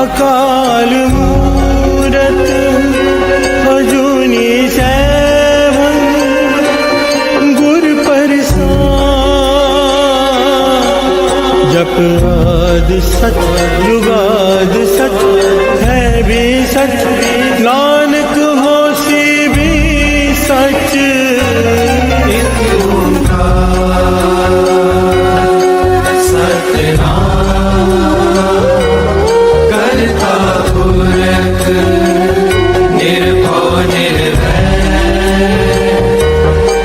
अकाल मूरत अजूनी सैभं गुर प्रसाद। जप आदि सच जुगाद सच है भी सच, नानक होसी भी सच। एक ओंकार सतनाम करता पुरख निर्भव निर्वैर।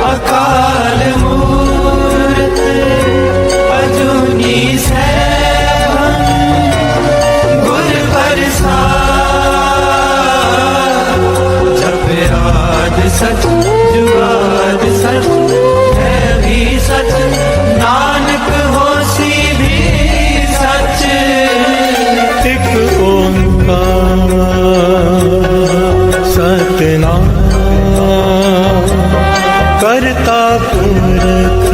अकाल मूरत अजूनी सैभं गुर प्रसाद। जप आद सच जुगाद सच है भी सच, नानक होसी भी सच। एक ओंकार सतनाम करता पुरख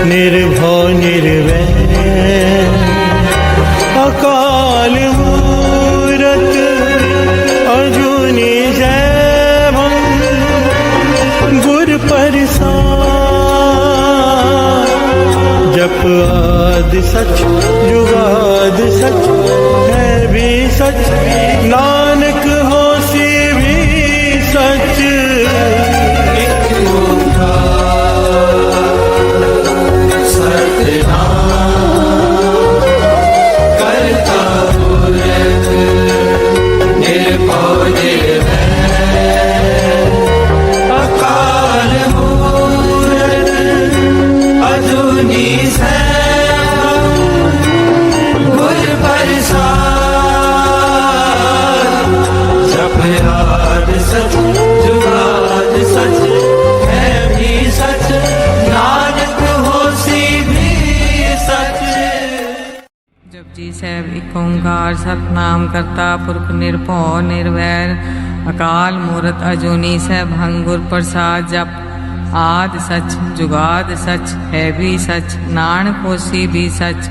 निर्भव निर्वैर। अकाल मूरत अजूनी सैभं गुर प्रसाद। जप आद सच जुगाद सच है भी सच, नानक होसी भी सच। एक ओंकार सतनाम करता पुरख निर्भव निर्वैर। अकाल मूरत अजूनी सैभं गुर प्रसाद। जप आद सच जुगाद सच है भी सच, नानक होसी भी सच। जपजी ਸਾਹਿਬ ਇੱਕ ਓਂਕਾਰ ਸਤਨਾਮ ਕਰਤਾ ਪੁਰਖ ਨਿਰਭਉ ਨਿਰਵੈਰ। ਅਕਾਲ ਮੂਰਤ ਅਜੂਨੀ ਸੈਭੰ ਗੁਰ ਪ੍ਰਸਾਦ। ਜਪ ਆਦ ਸਚ ਜੁਗਾਦ ਸਚ ਹੈ ਵੀ ਸਚ, ਨਾਨਕ ਹੋਸੀ ਵੀ ਸਚ।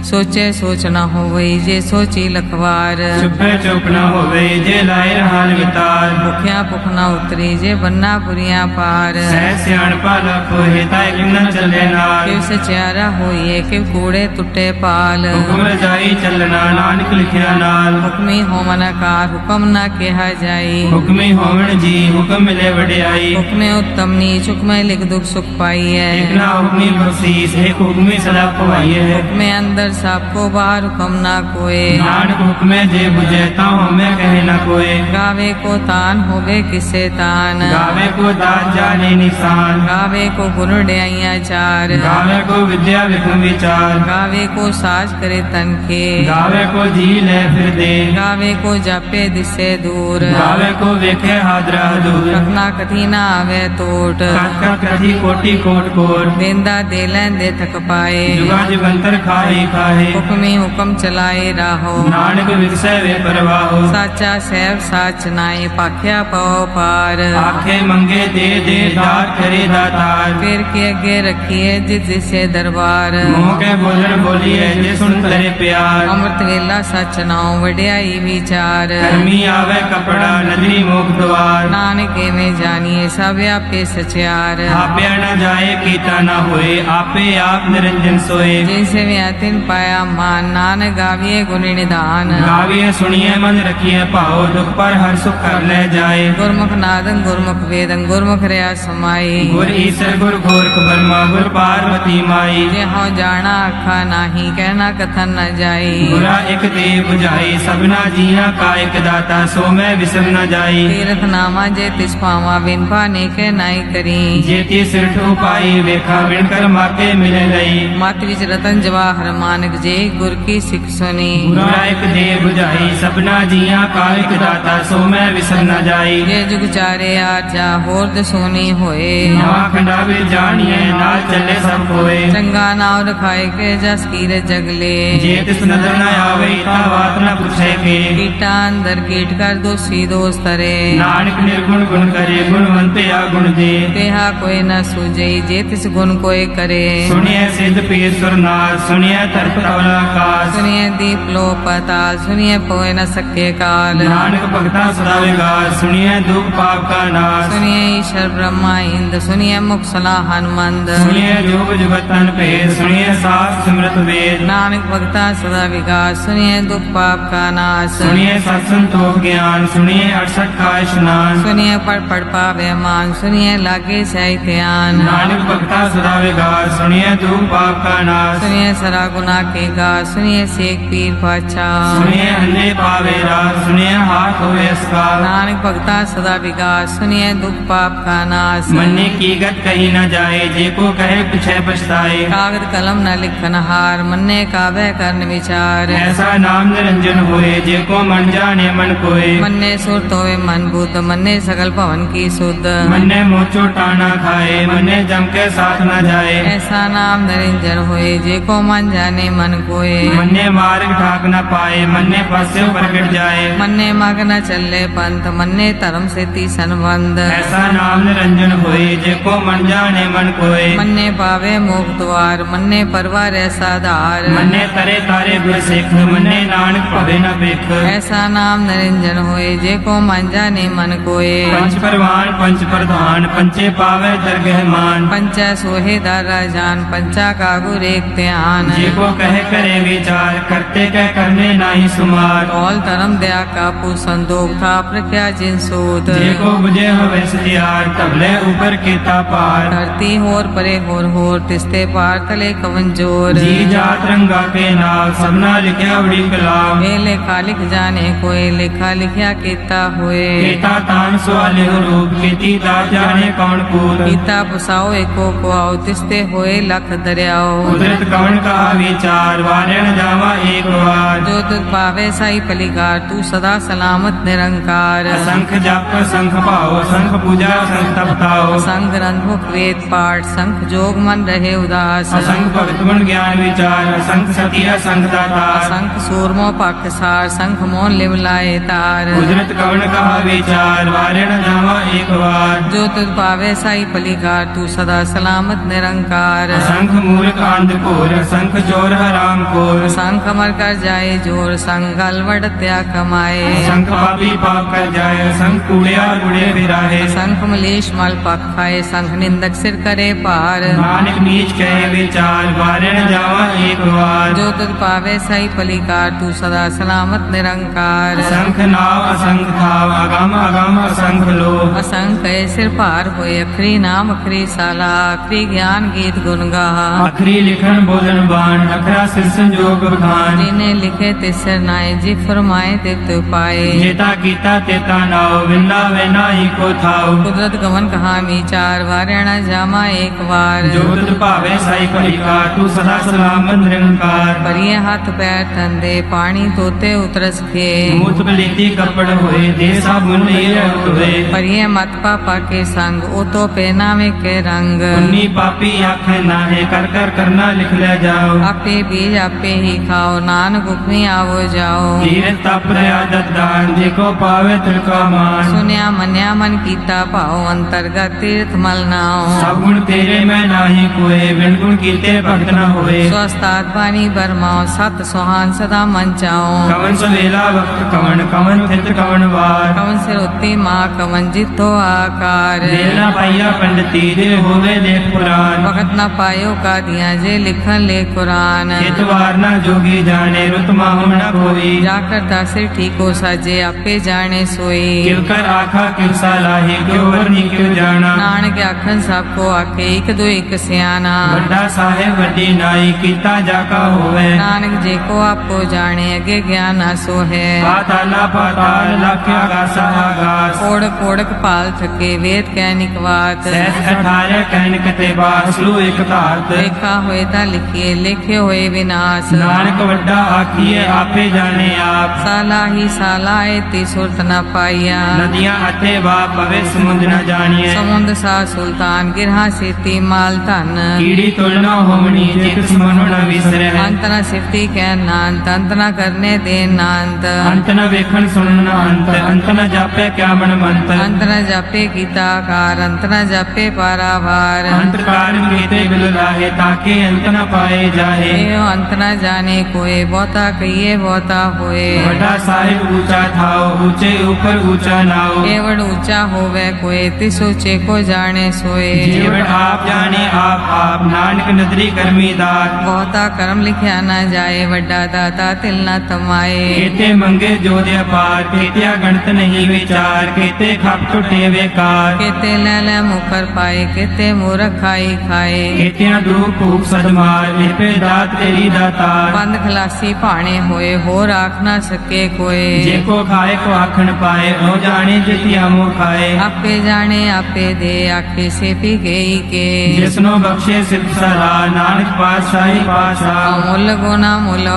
ਸੋਚੇ ਸੋਚ ਨਾ ਹੋਵਈ ਜੇ ਸੋਚੀ ਲਖਵਾਰ। ਚੁੱਪੇ ਚੁੱਪ ਨਾ ਹੋਵੇ ਜੇ ਲਾਏ ਰਹਾਨ ਵਿਤਾਰ। ਭੁਖਿਆ ਭੁਖ ਨਾ ਉਤਰੀ ਜੇ ਬੰਨਾ ਪੁਰੀਆਂ ਪਾਰ। ਸਹਿ ਸਿਆਣਪਾ ਲਖ ਹੋਏ ਤਾਂ ਇੱਕ ਨਾ ਚੱਲੇ ਨਾਲ। ਕਿਵ ਸਚਿਆਰਾ ਹੋਈਏ ਕਿਵ ਕੂੜੇ ਟੁੱਟੇ ਪਾਲ। ਹੁਕਮ ਰਜਾਈ ਚੱਲਣਾ ਨਾਨਕ ਲਿਖਿਆ ਨਾਲ। ਹੁਕਮੀ ਹੋਵਨ ਆਕਾਰ ਹੁਕਮ ਨਾ ਕਿਹਾ ਜਾਈ। ਹੁਕਮੀ ਹੋਵਣ ਜੀ ਹੁਕਮ ਮਿਲੇ ਵਡਿਆਈ। ਹੁਕਮੇ ਉੱਤਮ ਨੀਚ ਹੁਕਮੇ ਲਿਖ ਦੁਖ ਸੁਖ ਪਾਈਐ। ਇੱਕ ਨਾ ਹੁਕਮੀ ਬਖਸ਼ੀਸ ਇੱਕ ਹੁਕਮੀ ਸਦਾ ਪਵਾਈਏ। ਹੁਕਮੇ ਅੰਦਰ ਸਭ ਕੋ ਬਾਹਰ ਹੁਕਮ ਨਾ ਕੋਏ। ਨਾਨਕ ਹੁਕਮੇ ਜੇ ਬੁਝੇ ਤਾਂ ਹਉਮੈ ਕਹੇ ਨਾ ਕੋਏ। ਗਾਵੇ ਕੋ ਤਾਨ ਹੋਵੇ ਕਿਸੇ ਤਾਨ। ਗਾਵੇ ਕੋ ਦਾਤ ਜਾਣੇ ਨਿਸ਼ਾਨ। ਗਾਵੇ ਕੋ ਗੁਣ ਡਿਆਈਆਂ ਚਾਰ। ਗਾਵੇ ਕੋ ਵਿਦਿਆ ਵਿਖਮ ਵਿਚਾਰ। ਗਾਵੇ ਕੋ ਸਾਜ ਕਰੇ ਤਨ ਕੇ। ਗਾਵੇ ਕੋ ਜੀ ਲੈ ਫਿਰ ਦੇ। ਗਾਵੇ ਕੋ ਜਾਪੇ ਦਿਸੇ ਦੂਰ। ਗਾਵੇ ਕੋ ਵੇਖੇ ਹਾਦਰਾ ਦੂਰ। ਰਖਨਾ ਕਥੀ ਨਾ ਆਵੇ ਟੋਟ। ਕਥ ਕਥੀ ਕੋਟੀ ਕੋਟ ਕੋਟ। ਦੇਂਦਾ ਦੇ ਲੈਂਦੇ ਥਕ ਪਾਏ। ਜੁਗਾ ਜੁਗੰਤਰ ਖਾਹੀ ਖਾਹੇ। ਹੁਕਮੀ ਹੁਕਮ ਚਲਾਏ ਰਾਹੋ। ਨਾਨਕ ਵਿਗਸੈ ਵੇ ਪਰਵਾਹੋ। ਸਾਚਾ ਸਹਿਬ ਸਾਚ ਨਾਏ ਪਾਖਿਆ ਪਉ ਪਾਰ। ਆਖੇ ਮੰਗੇ ਦੇ ਦੇ ਦਾਤ ਕਰੇ ਦਾਤਾਰ। ਫਿਰ ਕੇ ਅੱਗੇ ਰੱਖੀਏ ਜਿਸ ਦਿਸੇ ਦਰਬਾਰ। ਮੋਹ ਕੇ ਬੋਲਣ ਬੋਲੀਏ ਜੇ ਸੁਣ ਤਰੇ ਪਿਆਰ। ਅੰਮ੍ਰਿਤ ਵੇਲਾ ਸਚ ਨਾਉ ਵਡਿਆਈ ਵਿਚਾਰ। ਕਰਮੀ ਆਵੇ ਕਪੜਾ ਨਦਰੀ ਮੁਖ ਦਵਾਰ। ਨਾਨਕ ਐਵੇਂ ਜਾਣੀਏ ਸਭ ਆਪੇ ਸਚਿਆਰ। ਆਪਿਆ ਨਾ ਜਾਏ ਕੀਤਾ ਨਾ ਹੋਏ। ਆਪੇ ਆਪ ਨਿਰੰਜਨ ਸੋਏ। ਜਿਨ ਸੇਵਿਆ ਤਿਨ ਪਾਇਆ ਮਾਨ। ਨਾਨਕ ਗਾਵੀਏ ਗੁਣ ਨਿਧਾਨ। ਗਾਵੀਏ ਸੁਣੀਏ ਮਨ ਰਖੀਏ ਭਾਉ। ਦੁਖ ਪਰ ਹਰ ਸੁਖ ਕਰ ਲੈ ਜਾਏ। ਗੁਰਮੁਖ ਨਾਦੰ ਗੁਰਮੁਖ ਵੇਦੰ ਗੁਰਮੁਖ ਰਿਆ ਸਮਾਈ। ਗੁਰ ਈਸਰ ਗੁਰ ਗੋਰਖ ਬਰਮਾ ਗੁਰ ਪਾਰਵਤੀ ਮਾਈ। ਜੇ ਹਉ ਜਾਣਾ ਆਖਾ ਨਾਹੀ ਕਹਿਣਾ ਕਥਨ ਨ ਜਾਈ। ਗੁਰਾ ਇਕ ਦੇ 부ਝਾਈ ਸਭਨਾ ਜੀਆਂ ਕਾ ਇਕ ਦਾਤਾ ਸੋ ਮੈਂ ਵਿਸਰ ਨ ਜਾਈ। ਤੀਰਥ ਨਾਮਾ ਜੇ ਤਿਸ ਪਾਵਾ ਬਿਨ ਪਾਨੇ ਕੇ ਨਾਈ ਕਰੀ। ਜੇ ਤੀ ਸਿਰਠ ਉਪਾਈ ਵੇਖਾ ਵਿਣ ਕਰ ਮਾਕੇ ਮਿਲੇ ਲਈ। ਮਤ ਵਿੱਚ ਰਤਨ ਜਵਾਹਰ ਮਾਨਕ ਜੇ ਗੁਰ ਕੀ ਸਿੱਖ ਸੁਣੀ। ਗੁਰਾ ਇਕ ਦੇ 부ਝਾਈ ਸਭਨਾ ਜੀਆਂ ਕਾ ਇਕ ਦਾਤਾ ਸੋ ਮੈਂ ਵਿਸਰ ਨ ਜਾਈ। ਜੇ ਜੁਗ ਚਾਰੇ ਆਜਾ ਹੋਰ ਦਸੋਨੀ ਹੋਏ। ਨਵਾ ਖੰਡਾ ਵਿੱਚ ਜਾਣੀਏ ਨਾਲ ਚੱਲੇ ਸਭ ਕੋਏ। ਚੰਗਾ ਨਾਮ ਰਖਾਏ ਕੇ ਜਸ ਕੀਰੇ ਜਗਲੇ। ਜੇ ਤਿਸ ਨਦਰ ਨ ਆਵੇ ਤਾਂ ਬਾਤ ਨ ਪੁੱਛੇ ਕੇ। ਕੀਟਾ ਅੰਦਰ ਕੀਟ ਕਰ ਦੋਸੀ ਦੋਸ ਤਰੇ। ਨਾਨਕ ਨਿਰਗੁਣ ਗੁਣ ਕਰੇ ਗੁਣਵੰਤੇ ਆ ਗੁਣ ਦੇ। ਤੇਹਾ ਕੋਈ ਨ ਸੂਝਈ ਜੇ ਤਿਸ ਗੁਣ ਕੋਏ ਕਰੇ। ਸੁਣੀਏ ਸਿੱਧ ਪੀਰ ਸੁਰਨਾਰ ਸੁਣੀਏ ਧਰਤ ਤਵਲਾ ਆਕਾਸ। ਸੁਣੀਏ दीप लो पताल सुनिए पोए न सके काल नानक भगता सदा विगास सुनिए दुख पाप का नाश सुनिए ईश्वर ब्रह्मा इंद सुनिए मुख सलाह हनुमंद सुनिए जोग जुगतन भेद सुनिए शास्त्र सिमरत वेद नानक भगता सदा विकास सुनिए दुख पाप का नाश सुनिए सत्संतोष ज्ञान सुनिए 68 का स्नान सुनिए पढ़ पावे मान सुनिए लागे सही ध्यान नानक भगता सदा विगास सुनिए दुख पाप का नाश सुनिए सरा गुना के गा सुनिए शेख पीर पाचा सुनिए अंधे पावे रास सुनिए हाथ होवे इसका नानक भगता सदा विकास सुनिए दुख पाप का नाश मन्ने की गत कही न जाए जे को कहे पीछे पछताए कागद कलम न लिखन हार मन्ने कावे करन विचार ऐसा नाम निरंजन होए जे को मन जाने मन कोय मन्ने सुरत होवे मन बुद्ध मन्ने सकल भवन की शुद्ध मन्ने मोचो टाना खाए मन्ने जम के साथ न जाए ऐसा नाम निरंजन होए जे को मन जाने मन कोय मन्ने मार्ग ठाक न पाए मन्ने पस्यो प्रकट जाए मन्ने मग न चले पंथ मन्ने धर्म से ती संबंध ऐसा नाम निरंजन होए जे को मन जाने मन कोय मन्ने पावे मोक्ष द्वार मन्ने परवार ऐसा धार मन्ने तरे तारे गुर सिख मन्ने नानक भवे न बिख ऐसा नाम निरंजन होए जे को मन जाने मन कोय पंच परवान पंच प्रधान पंचे पावे दरगह मान पंचा सोहे दारा जान पंचा का गुर एक ध्यान जे को कहे करे विचार करते कह करने नाही सुमार कौल धर्म दया का पु संदोख था प्रख्या जिन सूत जे को बुझे होवे सतियार तबले ऊपर केता पार धरती होर परे होर तिस्ते पार तले कवन जोर जी जात रंगा के नाम सबना लिखया बड़ी कलाम वे लेखा लिख जाने कोई लेखा लिखया केता हुए केता तान सवाले रूप केती दात जाने कौन कूद गीता पुसाओ एको को आओ तिस्ते होए लख दरियाओ कुदरत कौन का विचार वारे न जावा एक बार जो तुझ पावे साई पलिकार तू सदा सलामत निरंकार असंख जाप संख पाओ संख पूजा संख तपताओ संग ग्रंथ मुख वेद पाठ संख जोग मन रहे उदास असंख भक्त गुण ज्ञान विचार असंख सती असंख दाता संख सूरमो पख सार संख मोन लिव लाए तार कुदरत कौन कहा विचार वारे न जावा एक बार जो तुझ पावे साई पलिकार तू सदा सलामत निरंकार असंख मूर्ख अंधकोर असंख चोर हराम कोर संख मर कर जाए जोर संग अलवड़ त्या कमाए असंख पापी पाप कर जाए असंख कूड़िया गुड़े फिराहे संख मलेश मल पख खाए संख निंदक सिर करे पार नानक नीच कहे विचार वारे न जावा एक बार जो तुझ पावे साई पलिकार तू सदा सलामत निरंकार असंख नाव असंख थाव अगम अगम असंख लो असंख सिर पार होए अखरी नाम अखरी साला अखरी ज्ञान गीत गुण गा अखरी लिखन बोलन बाण अखरा सिर संजोग बखान जिन्हें लिखे तिसर नाय जी फरमाए तित पाए जेता कीता तेता नाव विंदा वेना ही को थाव कुदरत गमन कहा विचार वारणा जामा एक बार जो तुझ भावे साई पलिका तू सदा सलामत निरंकार परिये हाथ पैर तंदे पानी तोते उतरस खे मूत बलेती कपड़ होए दे साबुन नीर होए परिये मत पापा के संग ओ तो पहनावे के रंग उन्नी पापी आँख नाहे कर कर करना लिख ले जाओ आपे बीज आपे ही खाओ नानक उपमी आवो जाओ धीर तप आदत दान देखो पावे तिलका मान सुनिया मन्या मन कीता पाओ अंतर्गत तीर्थ मल नाओ सब गुण तेरे में नाही कोए बिन गुण कीते भक्त न होए स्वस्थात पानी बरमाओ सत सुहान सदा मन चाओ कवन सवेला वक्त कवन कवन थित कवन वार कवन सिर उत्ती माँ कवन जितो आकार देर न पाइया पंडिती दे होवे देख पुराण वक्त न पायो का दिया जे लिखन ले कुरान चितवार न जोगी जाने रुत माहु न कोई जाकर दासिर ठीको साजे आपे जाने सोई किव कर आखा किव सालाही क्यों वरनी क्यों जाना नानक आखन सबको आके एक दो एक सियाना बड़ा साहेब वड्डी नाई कीता जाका होवे नानक जे को आपको जाने अगे ज्ञान आसो है पाताला पाताल लख्या गासा आगास कोड़ कोड़क पाल थके वेद कैनिक वात सहस 18 कहन कते बासलू एक धात लिखा होए ता लिखिए लिखे होए विनाश नानक वड्डा आखिए आपे जाने आप साला ही साला ती सुरत न पाइया नदियां अते बाप पवे समुद्र न जानिए समुद्र सा सुल्तान गिरहा सीती माल धन कीड़ी तुलना होमनी जे किस मनो न विसरे अंत न सिफती कै नांत अंत न करने दे नांत अंत न वेखन सुनन अंत न जापे क्या मन मंत अंत न जापे गीताकार अंत न जापे पारावार अंत कार कीते बिल लाहे ताके अंत न पाए जाहे एवं अंत न जाने को होए बहुता कहिए बहुता होए वड्डा साहिब ऊंचा थाओ ऊंचे ऊपर ऊंचा नाओ केवड़ ऊंचा होवे कोई तिस ऊंचे को जाने सोए जीवट आप जाने आप नानक नदरी करमी दात बहुता कर्म लिखिया न जाए वड्डा दाता तिल न तमाए केते मंगे जोधे अपार केतिया गणत नहीं विचार केते खप टुटे बेकार केते ले मुकर पाए केते मूर्ख खाई खाए केतिया दूर भूख सदमार लिपे दात तेरी दातार बंद खलासी पाने होए हो राख न सके कोई जेको खाए को आखन पाए ओ जाने जितिया मुँह खाए आपे जाने आपे दे आखे से पी गई के जिसनो बख्शे सिद्ध सरा नानक पातशाही पातशाह मुल गुना मुल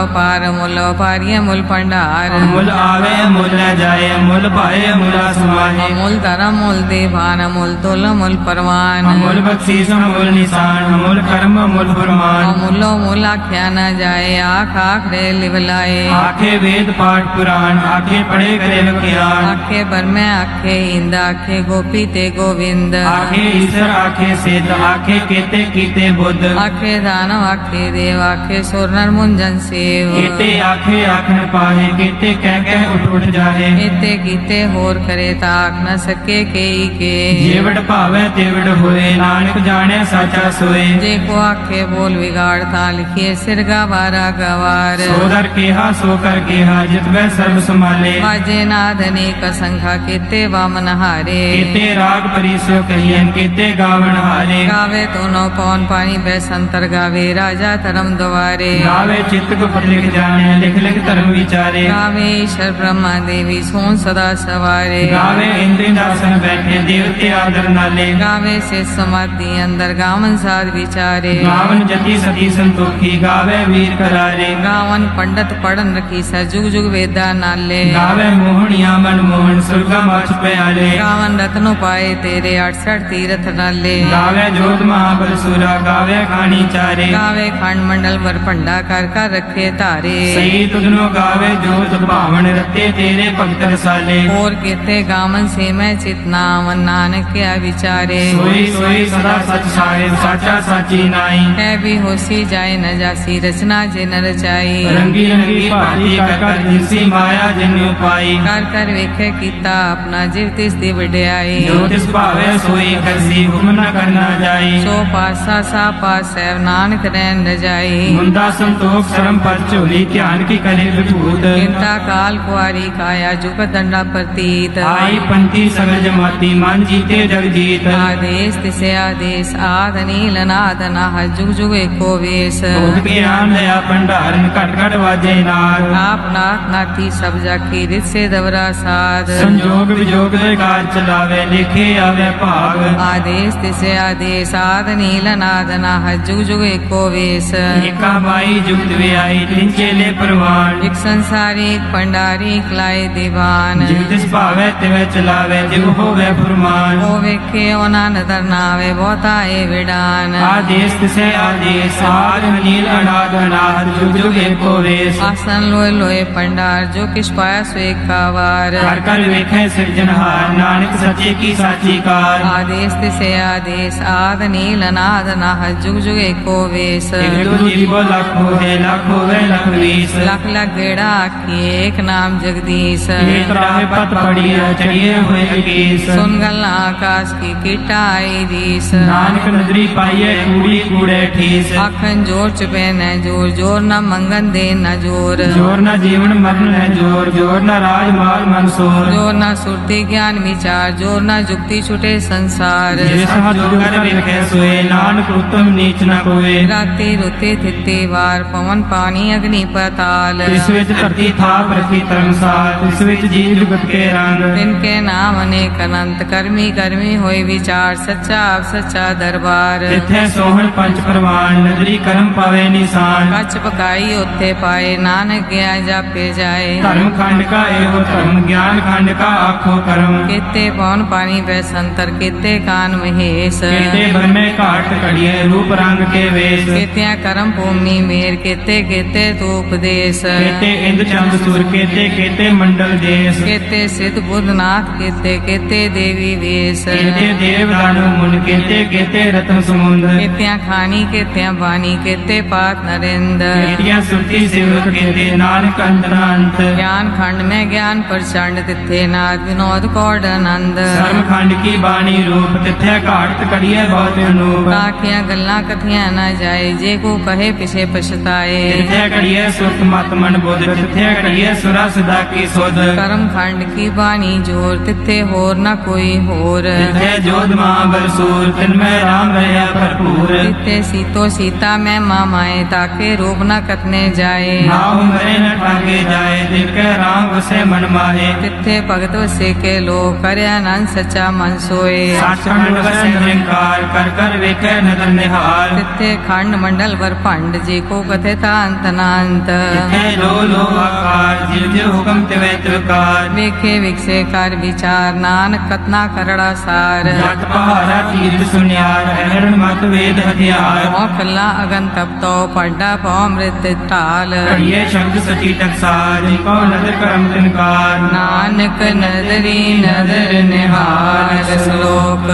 पारिय मुल पंडार मुल आवे मुल न जाए मुल पाए मुला समाये मुल धर्म मुल देवान मुल तुल मुल परवान मुल बख्शीस मुल निशान मुल कर्म मुल फरमान मुलो मुल आख्या न जाए आख आख रे लिवलाए आखे वेद पाठ पुराण आखे पढ़े करे ज्ञान आखे बर में आखे इंद आखे गोपी ते गोविंद आखे ईश्वर आखे सिद्ध आखे केते कीते बुद्ध आखे दानव आखे देव आखे सुर नर मुंजन सेव केते आखे आखन पाहे केते कह उठ जाहे एते कीते होर करे ताक न सके केई के जेवड़ भावे तेवड़ होए नानक जाने साचा सोए जे को आखे बोल बिगाड़ ता लिखिए सिर गवारा गवार सो दर केहा सो कर केहा जित वह सर्व संभाले बाजे नाद अनेक संख्या केते वामन हारे केते राग परिसो कहियन केते गावन हारे गावे दोनों पौन पानी बैसंतर गावे राजा धर्म द्वारे गावे चित्त को पढ़ लिख जाने लिख लिख धर्म विचारे गावे ईश्वर ब्रह्मा देवी सोन सदा सवारे गावे इंद्र दासन बैठे देवते आदर नाले गावे से समाधि अंदर गावन साध विचारे गावन जति सती संतोखी गावे वीर करारे गावन पंडित पढ़न रखी सा जुग जुग वेदा नाले गावे मोहनिया मनमोहन सुरगा माछ प्याले गावन रत्नो पाए तेरे 68 तीरथ नाले गावे जोत महाबल सुरा गावे खानी चारे गावे खंड मंडल वर पंडा कर रखे तारे सही तुधनो गावे जोत भावन रते तेरे भक्त रसाले और केते गावन से मैं चितनावन नानक क्या विचारे सोई सोई सदा सच साहिब साचा साची नाई है भी होसी जाए न जासी रचना जे न रचाई रंगी रंगी भाती कर जिनसी माया जिन्यू पाई कर वेखे कीता अपना जीव तिस दी वड्याई जो तिस भावे सोई करसी हुक्म न करना जाई सो पासा सा पास है नानक रैन न जाई मुंदा संतोख शरम पर चोली ध्यान की करे विभूत चिंता काल कुआरी काया जुग दंडा प्रतीत आई पंथी सगल जमाती मान जीते जग जीत आदेश तिसे आदेश आद नील नाद नाह जुग जुग एको वेश भोग ज्ञान दया भंडारन घट घट वाजे नाद आप नाथ नाथी सब जाकी रित से दवरा साध संजोग विजोग दे कार चलावे लिखे आवे भाग आदेश तिसे आदेश आद नील नाद नाह जुग जुग एको वेश एका बाई जुगत वे आई तिन चेले परवान एक संसारी एक पंडारी एक लाए दीवान जिव तिस भावे तिवे चलावे जिव होवे फुरमान ओ वेखे ओना नदर नावे बहुता ए विडान आदेश तिसे आदेश आद नील अनाद अनाद जुग जुग एको वेश आसन लोए लोए पंडार जो किस पाया स्वे कावार कर कर वेखे सिरजनहार नानक सच्चे की साची कार आदेश तिसे आदेश आद नील नाद नाह जुग जुग एको वेश एक दो जीवो लाख होवे लाख होवे लख वीस लख लख गेड़ा आखी एक नाम जगदीश एक राह पत पड़ी है चढ़िए हुए अकीस सुन गल्ला आकाश की कीटा आई दीस नानक नजरी पाइये कूड़ी कूड़े ठीस आखन जोर चुपे न जोर जोर न मंगन दे न जोर जोर न जीवन मरण है जोर जोर न राज माल मनसूर जोर न सुरती ज्ञान विचार जोर न जुक्ति छुटे संसार जिसहा जोगर वेखे सोए नानक उत्तम नीच न कोए राते रुते थिते वार पवन पानी अग्नि पताल इस विच धरती थाप रखी धर्मसाल इस विच जीव जुगत के रंग तिनके नाम अनेक अनंत कर्मी कर्मी होए विचार सच्चा आप सच्चा दरबार इथे सोहन पंच परवान नजरी कर्म पावे निशान कच पकाई उत्थे पाए नानक गया जापे जाए धर्म खंड का एवं धर्म ज्ञान खंड का आखो कर्म केते पौन पानी बैसंतर केते कान महेश केते भर में काट कड़िए रूप रंग के वेश केत्या कर्म भूमि मेर केते केते तो उपदेश केते इंद्र चंद सुर केते केते मंडल देश केते सिद्ध बुद्ध नाथ केते केते देवी वेश केते देव दानव मुन केते केते रत्न समुद्र केत्या खानी केत्या बानी केते पात नरेंद्र केतिया सुनिया सुरती सेवक कहते नानक अंत ज्ञान खंड में ज्ञान प्रचंड तिथे नाद विनोद कौड आनंद धर्म खंड की बाणी रूप तिथे घाट करिए बहुत अनूप ताकिया गल्ला कथियां न जाए जे को कहे पिछे पछताए तिथे करिए सुरत मत मन बुध तिथे करिए सुरा सदा की सुध कर्म खंड की बानी जोर तिथे होर न कोई होर तिथे जोध महाबल सूर तिनमें राम रहा भरपूर तिथे सीतो सीता में मामाए ताके रूप न कतने जाए नाव मरे न ठाके जाए दिल के राम उसे मन माहे तिथे भगत वसे के लोग करे आनंद सच्चा मन सोए साक्षात वसे निरंकार कर कर वेखे नदन निहार तिथे खंड मंडल वर पंड जी को कथे था अंत नांत तिथे लो आकार जिव जिव हुक्म तिवे त्रिकार वेखे विकसे कर विचार नानक कतना करड़ा सार जट पहाड़ा तीर्थ सुनियार हरण मत वेद हथियार मोह कल्ला अगन तप तो पड्डा पौ मृत टाल करिए शब्द सची टकसार जिको नदर करम तिनकार नानक नदरी नदर निहार श्लोक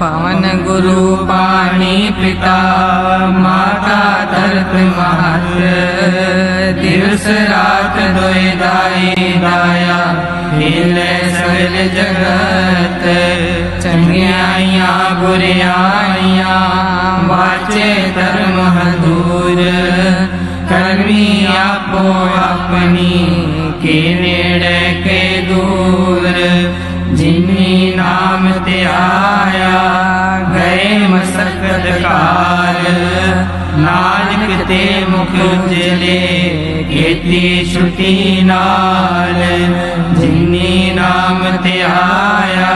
पवन गुरु पाणी पिता माता धरत महत दिवस रात दोय दाई दाया हिले सगल जगत चंगियाइया बुरियाइया वाचे धर्म दूर करनी आपो अपनी के नेड़े के दूर जिन्नी नाम ते आया गए मसकत काल नानक ते मुख उजले खेती छुटी नाल जिन्नी नाम ते आया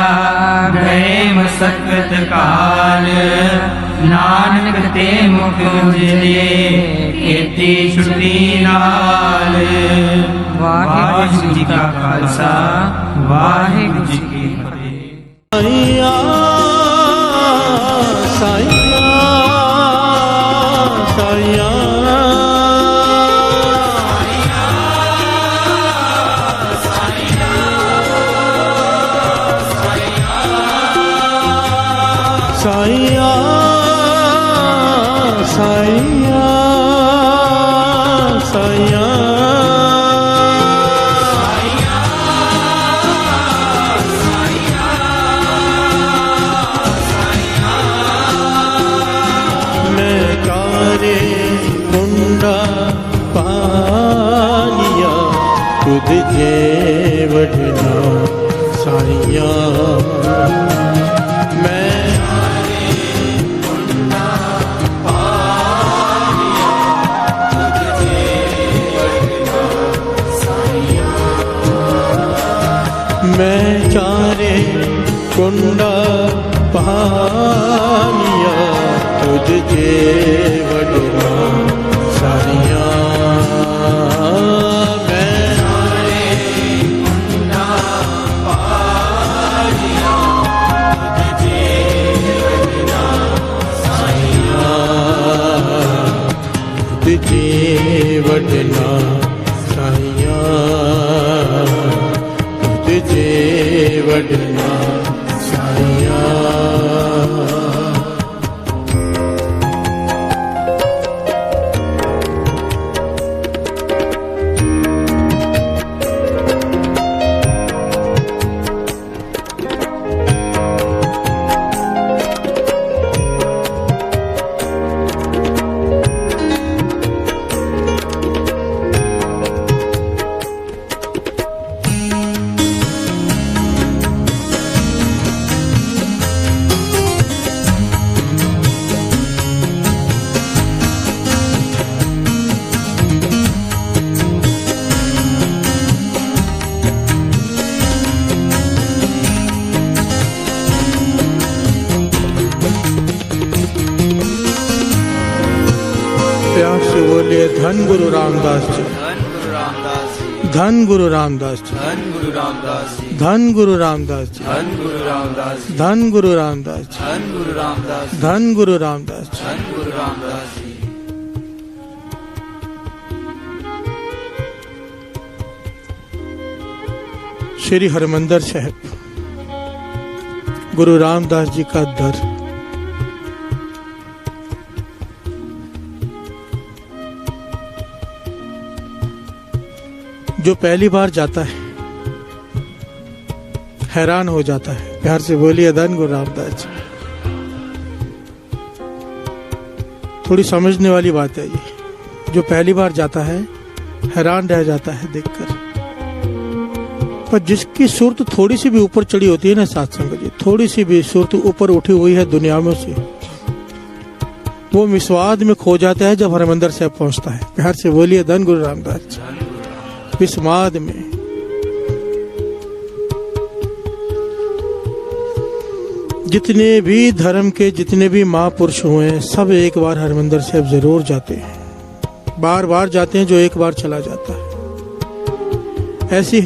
गए मसकत काल नानक ते मुख उजले खेती छुटी नाल वाहिगुरु जी का खालसा वाहिगुरु जी की फतेह। साईया साईया साईया साईया साईया साईया मैं कारे कुंडा पानिया खुद जे वडना साईया मैं मैं चारे कुंडा पानिया तुझ जे वडना सारिया मैं चारे कुंडा पानिया तुझ जे वडना सारिया तुझ जे वडना सारिया तुझे वडना साईया। प्यार से बोलिए धन गुरु रामदास जी, धन गुरु रामदास जी, धन गुरु रामदास जी, धन गुरु रामदास जी, धन गुरु रामदास जी। श्री हरमंदर साहिब गुरु रामदास जी का दर। जो पहली बार जाता है हैरान हो जाता है। प्यार से बोलिए धन गुरु रामदास जी। थोड़ी समझने वाली बात है ये। जो पहली बार जाता है हैरान रह जाता है देखकर। पर जिसकी सुरत थोड़ी सी भी ऊपर चढ़ी होती है ना साथ संगत जी, थोड़ी सी भी सुरत ऊपर उठी हुई है दुनिया में से, वो विस्वाद में खो जाता है जब हरमंदिर साहब पहुंचता है। प्यार से बोलिए धन गुरु रामदास जी। विस्वाद में जितने भी धर्म के जितने भी महापुरुष हुए हैं सब एक बार हरमंदिर साहब जरूर जाते हैं, बार बार जाते हैं। जो एक बार चला जाता है, ऐसी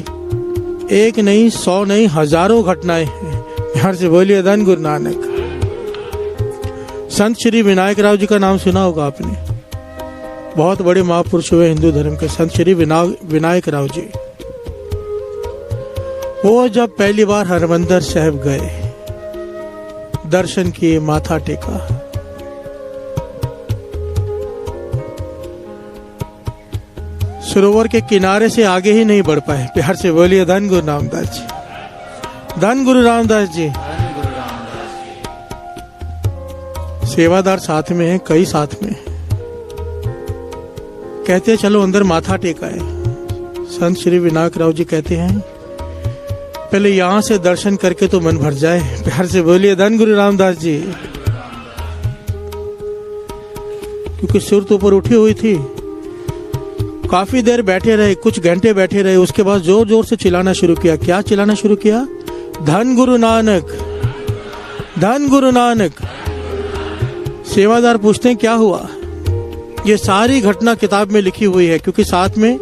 एक नहीं 100 नहीं हजारों घटनाएं हैं। प्यार से बोलिए धन गुरु नानक। संत श्री विनायक राव जी का नाम सुना होगा आपने, बहुत बड़े महापुरुष हुए हिंदू धर्म के संत श्री विनायक राव जी। वो जब पहली बार हरमंदिर साहब गए, दर्शन किए, माथा टेका, सरोवर के किनारे से आगे ही नहीं बढ़ पाए। प्यार से बोलिए धन गुरु रामदास जी। धन गुरु रामदास जी। सेवादार साथ में है, कई साथ में कहते हैं चलो अंदर माथा टेका है। संत श्री विनायक राव जी कहते हैं पहले यहां से दर्शन करके तो मन भर जाए। प्यार से बोलिए धन गुरु रामदास जी। क्योंकि सुरत ऊपर उठी हुई थी, काफी देर बैठे रहे, कुछ घंटे बैठे रहे। उसके बाद जोर जोर से चिल्लाना शुरू किया। क्या चिल्लाना शुरू किया? धन गुरु नानक, धन गुरु नानक। सेवादार पूछते हैं क्या हुआ? ये सारी घटना किताब में लिखी हुई है, क्योंकि साथ में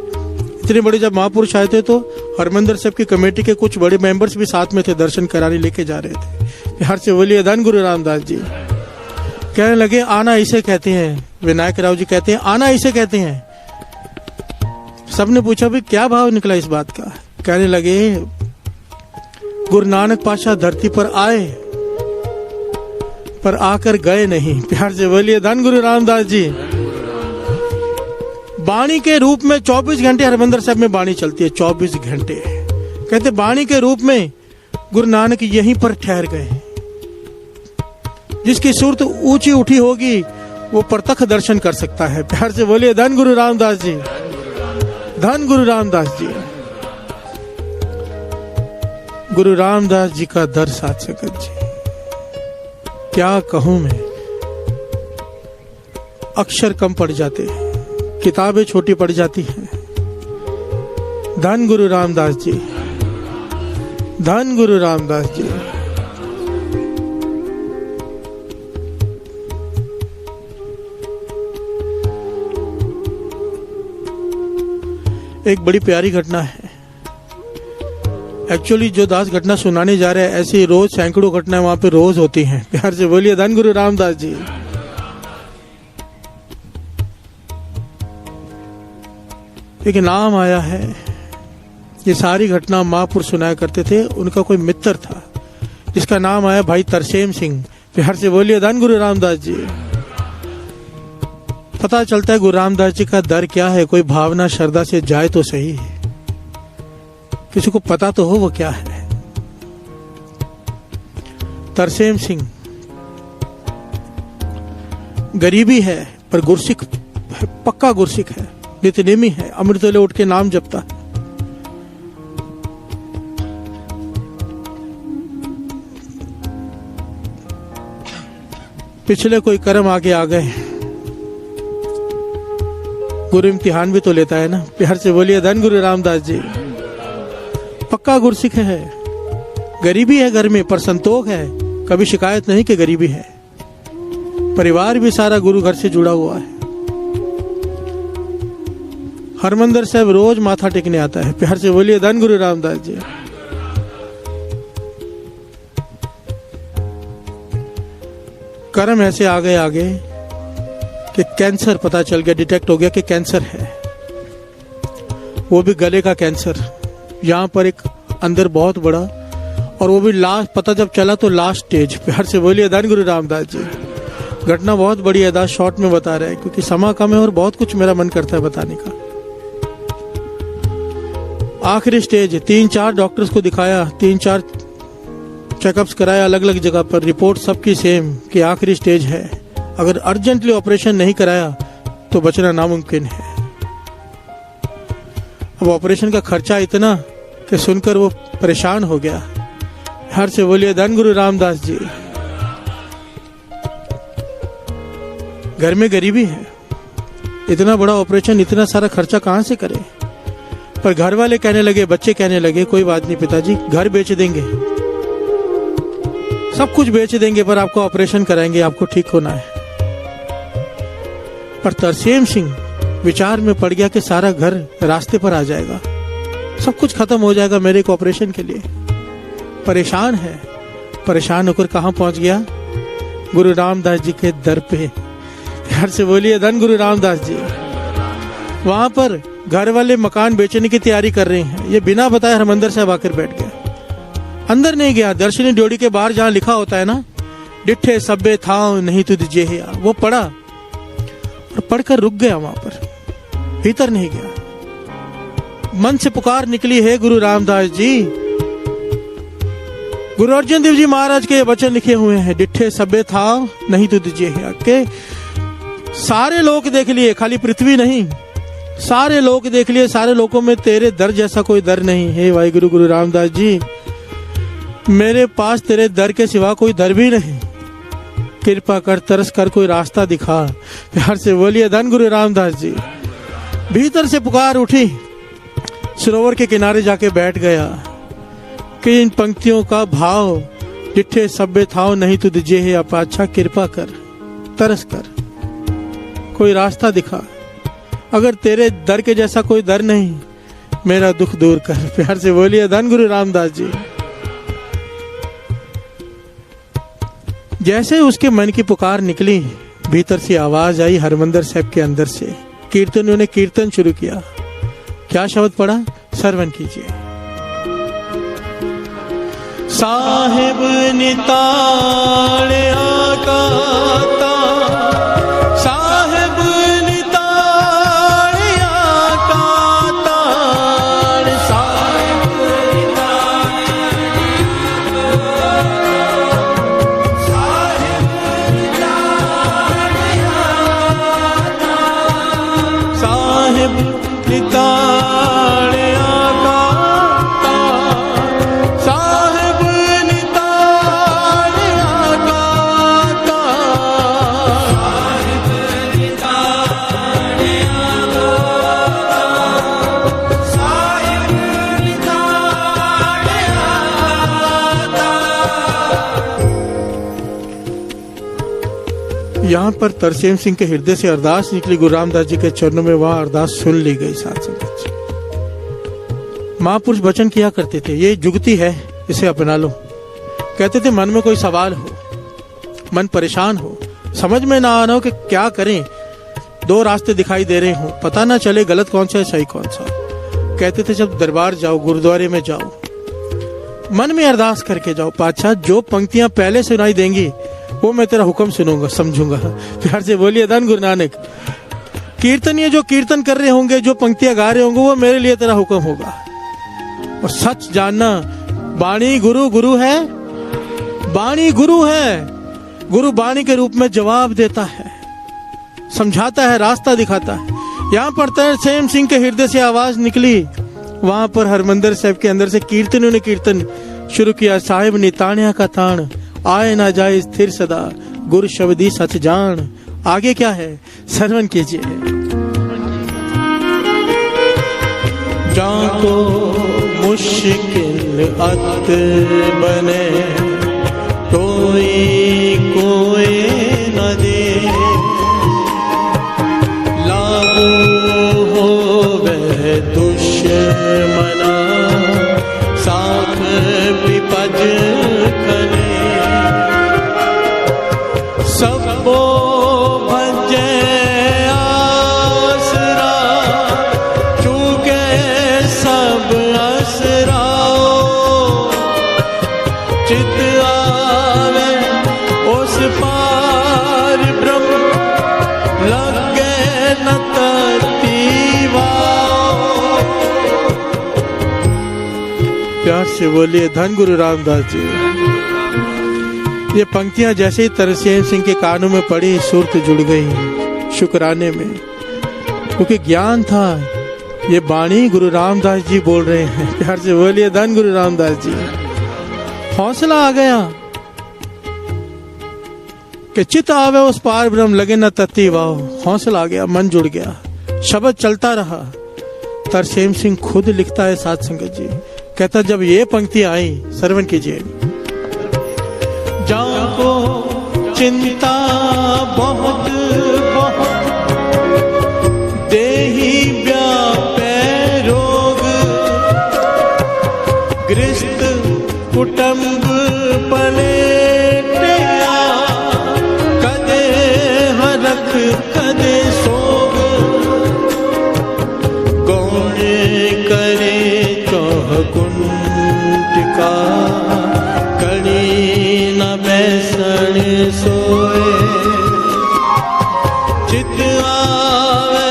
इतने बड़े जब महापुरुष आए थे तो हरमंदिर साहब की कमेटी के कुछ बड़े मेंबर्स भी साथ में थे, दर्शन कराने लेके जा रहे थे। प्यार से बोलिए धन गुरु रामदास जी। कहने लगे आना इसे कहते हैं। विनायक राव जी कहते हैं आना इसे कहते हैं। सबने पूछा भी क्या भाव निकला इस बात का? कहने लगे गुरु नानक पातशाह धरती पर आए पर आकर गए नहीं। प्यार से बोलिए धन गुरु रामदास जी। बाणी के रूप में 24 घंटे हरमंदिर साहब में बाणी चलती है, 24 घंटे। कहते बाणी के रूप में गुरु नानक यहीं पर ठहर गए। जिसकी सूरत ऊंची उठी होगी वो प्रत्यक्ष दर्शन कर सकता है। प्यार से बोलिए धन गुरु रामदास जी। धन गुरु रामदास जी। गुरु रामदास जी का दर साथ संगत जी क्या कहूं मैं, अक्षर कम पड़ जाते हैं, किताबें छोटी पड़ जाती हैं। धन गुरु रामदास जी। धन गुरु रामदास जी। एक बड़ी प्यारी घटना है। एक्चुअली जो दास घटना सुनाने जा रहे हैं ऐसी रोज सैकड़ों घटनाएं वहां पे रोज होती हैं। प्यार से बोलिए धन गुरु रामदास जी। एक नाम आया है, ये सारी घटना महापुरुष सुनाया करते थे। उनका कोई मित्र था जिसका नाम आया भाई तरसेम सिंह। प्यार से बोलिए धन गुरु रामदास जी। पता चलता है गुरु रामदास जी का दर क्या है। कोई भावना श्रद्धा से जाए तो सही, किसी को पता तो हो वो क्या है। तरसेम सिंह गरीबी है पर गुरसिख, पक्का गुरसिख है, नित्यनेमी है, अमृत वेले उठ के नाम जपता है। पिछले कोई कर्म आगे आ गए, गुरु इम्तिहान भी तो लेता है ना। प्यार से बोलिए धन गुरु रामदास जी। पक्का गुरसिख है, गरीबी है घर में पर संतोष है, कभी शिकायत नहीं कि गरीबी है। परिवार भी सारा गुरु घर से जुड़ा हुआ है। हरमंदिर साहब रोज माथा टेकने आता है। प्यार से बोलिए धन गुरु रामदास जी। कर्म ऐसे आ गए आगे कि कैंसर पता चल गया, डिटेक्ट हो गया कि कैंसर है, वो भी गले का कैंसर। यहाँ पर एक अंदर बहुत बड़ा, और वो भी लास्ट, पता जब चला तो लास्ट स्टेज। प्यार से बोलिए धन गुरु रामदास जी। घटना बहुत बड़ी है, दास शॉर्ट में बता रहे हैं क्योंकि समय कम है और बहुत कुछ मेरा मन करता है बताने का। आखिरी स्टेज, 3-4 डॉक्टर्स को दिखाया, 3-4 चेकअप्स कराया अलग अलग जगह पर, रिपोर्ट सबकी सेम कि आखिरी स्टेज है, अगर अर्जेंटली ऑपरेशन नहीं कराया तो बचना नामुमकिन है। अब ऑपरेशन का खर्चा इतना कि सुनकर वो परेशान हो गया। हर से बोलिए धन गुरु रामदास जी। घर में गरीबी है, इतना बड़ा ऑपरेशन, इतना सारा खर्चा कहां से करे। पर घर वाले कहने लगे, बच्चे कहने लगे, कोई बात नहीं पिताजी, घर बेच देंगे, सब कुछ बेच देंगे, पर आपको ऑपरेशन कराएंगे, आपको ठीक होना है। पर तरसेम सिंह विचार में पड़ गया कि सारा घर रास्ते पर आ जाएगा, सब कुछ खत्म हो जाएगा मेरे को ऑपरेशन के लिए। परेशान है, परेशान होकर कहां पहुंच गया? गुरु रामदास जी के दर पे। घर से बोलिए धन गुरु रामदास जी। वहां पर घर वाले मकान बेचने की तैयारी कर रहे हैं, ये बिना बताए हरमंदिर साहब आकर बैठ गया। अंदर नहीं गया, दर्शनी ड्योढ़ी के बाहर जहां लिखा होता है ना, डिठे सब्बे थाव नहीं तुझ जेहिया, वो पढ़ा और पढ़कर रुक गया वहां पर, भीतर नहीं गया। मन से पुकार निकली, है गुरु रामदास जी। गुरु अर्जन देव जी महाराज के ये वचन लिखे हुए हैं, डिठे सब्बे थाव नहीं तुझ जेहिया, के सारे लोग देख लिए, खाली पृथ्वी नहीं, सारे लोग देख लिए, सारे लोगों में तेरे दर जैसा कोई दर नहीं है। वाहिगुरु गुरु रामदास जी, मेरे पास तेरे दर के सिवा कोई दर भी नहीं, कृपा कर, तरस कर, कोई रास्ता दिखा। प्यार से बोलिए धन गुरु रामदास जी। भीतर से पुकार उठी, सरोवर के किनारे जाके बैठ गया कि इन पंक्तियों का भाव, डिठे सब्बे थाव नहीं तुझ जेहिया, पातशाह कृपा कर, तरस कर, कोई रास्ता दिखा, अगर तेरे दर के जैसा कोई दर नहीं, मेरा दुख दूर कर। प्यार से बोलिए धन गुरु रामदास जी। जैसे उसके मन की पुकार निकली, भीतर से आवाज आई हरमंदिर साहब के अंदर से, कीर्तनियों ने कीर्तन शुरू किया। क्या शब्द पढ़ा? श्रवण कीजिए। साहेब निताल आकाता, साहेब निताल आकाता, साहेब साहेब निताल आकाता, साहेब निताल आकाता, साहेब निताल आकाता, साहेब निताल आकाता। यहाँ पर तरसेम सिंह के हृदय से अरदास निकली गुरु रामदास जी के चरणों में, वहां अरदास सुन ली गई। साथ संगत महापुरुष वचन किया करते थे, ये जुगती है, इसे अपना लो। कहते थे मन में कोई सवाल हो, मन परेशान हो, समझ में ना आना हो कि क्या करें, दो रास्ते दिखाई दे रहे हो, पता ना चले गलत कौन सा है सही कौन सा। कहते थे जब दरबार जाओ, गुरुद्वारे में जाओ, मन में अरदास करके जाओ, पातशाह जो पंक्तियां पहले सुनाई देंगी वो मैं तेरा हुक्म सुनूंगा, समझूंगा। प्यार से बोलिए धन गुरु नानक। कीर्तनीय जो कीर्तन कर रहे होंगे, जो पंक्तियां गा रहे होंगे, वो मेरे लिए तेरा हुक्म होगा। और सच जानना, वाणी गुरु गुरु है, वाणी गुरु है, गुरु वाणी के रूप में जवाब देता है, समझाता है, रास्ता दिखाता है। यहाँ पर तरसेम सिंह के हृदय से आवाज निकली, वहां पर हरमंदिर साहब के अंदर से कीर्तनियों ने कीर्तन शुरू किया। साहिब निताणिया का ताण, आए ना जाए स्थिर सदा, गुरु शब्दी सच जान। आगे क्या है, श्रवण कीजिए। जाको मुश्किल अत बने, कोई कोई न दे, लागू हो वह दुश्मना, साख विपज खने, सबो भजे आसरा, चूके सब असराओ, चित आवे उस पार ब्रह्म, लगे न तीवाओ, प्यार से बोलिए धन गुरु रामदास जी। ये पंक्तियां जैसे ही तरसेम सिंह के कानों में पड़ी, सुरत जुड़ गई शुक्राने में, क्योंकि ज्ञान था ये बाणी गुरु रामदास जी बोल रहे हैं। प्यार से बोलिए धन गुरु रामदास जी। हौसला आ गया कि चित आवे उस पार ब्रह्म लगे न तत्ती वाओ। हौसला आ गया, मन जुड़ गया, शब्द चलता रहा। तरसेम सिंह खुद लिखता है साध संगत जी, कहता जब ये पंक्ति आई, श्रवण कीजिए। जाको चिंता बहुत बहुत देही व्यापै रोग, गृहस्थ कुटुंब पलेटिया, कदे हरख कदे सोग, गौण करे चौह कुंटिका, कड़ी न बैसन सोए, चित आवे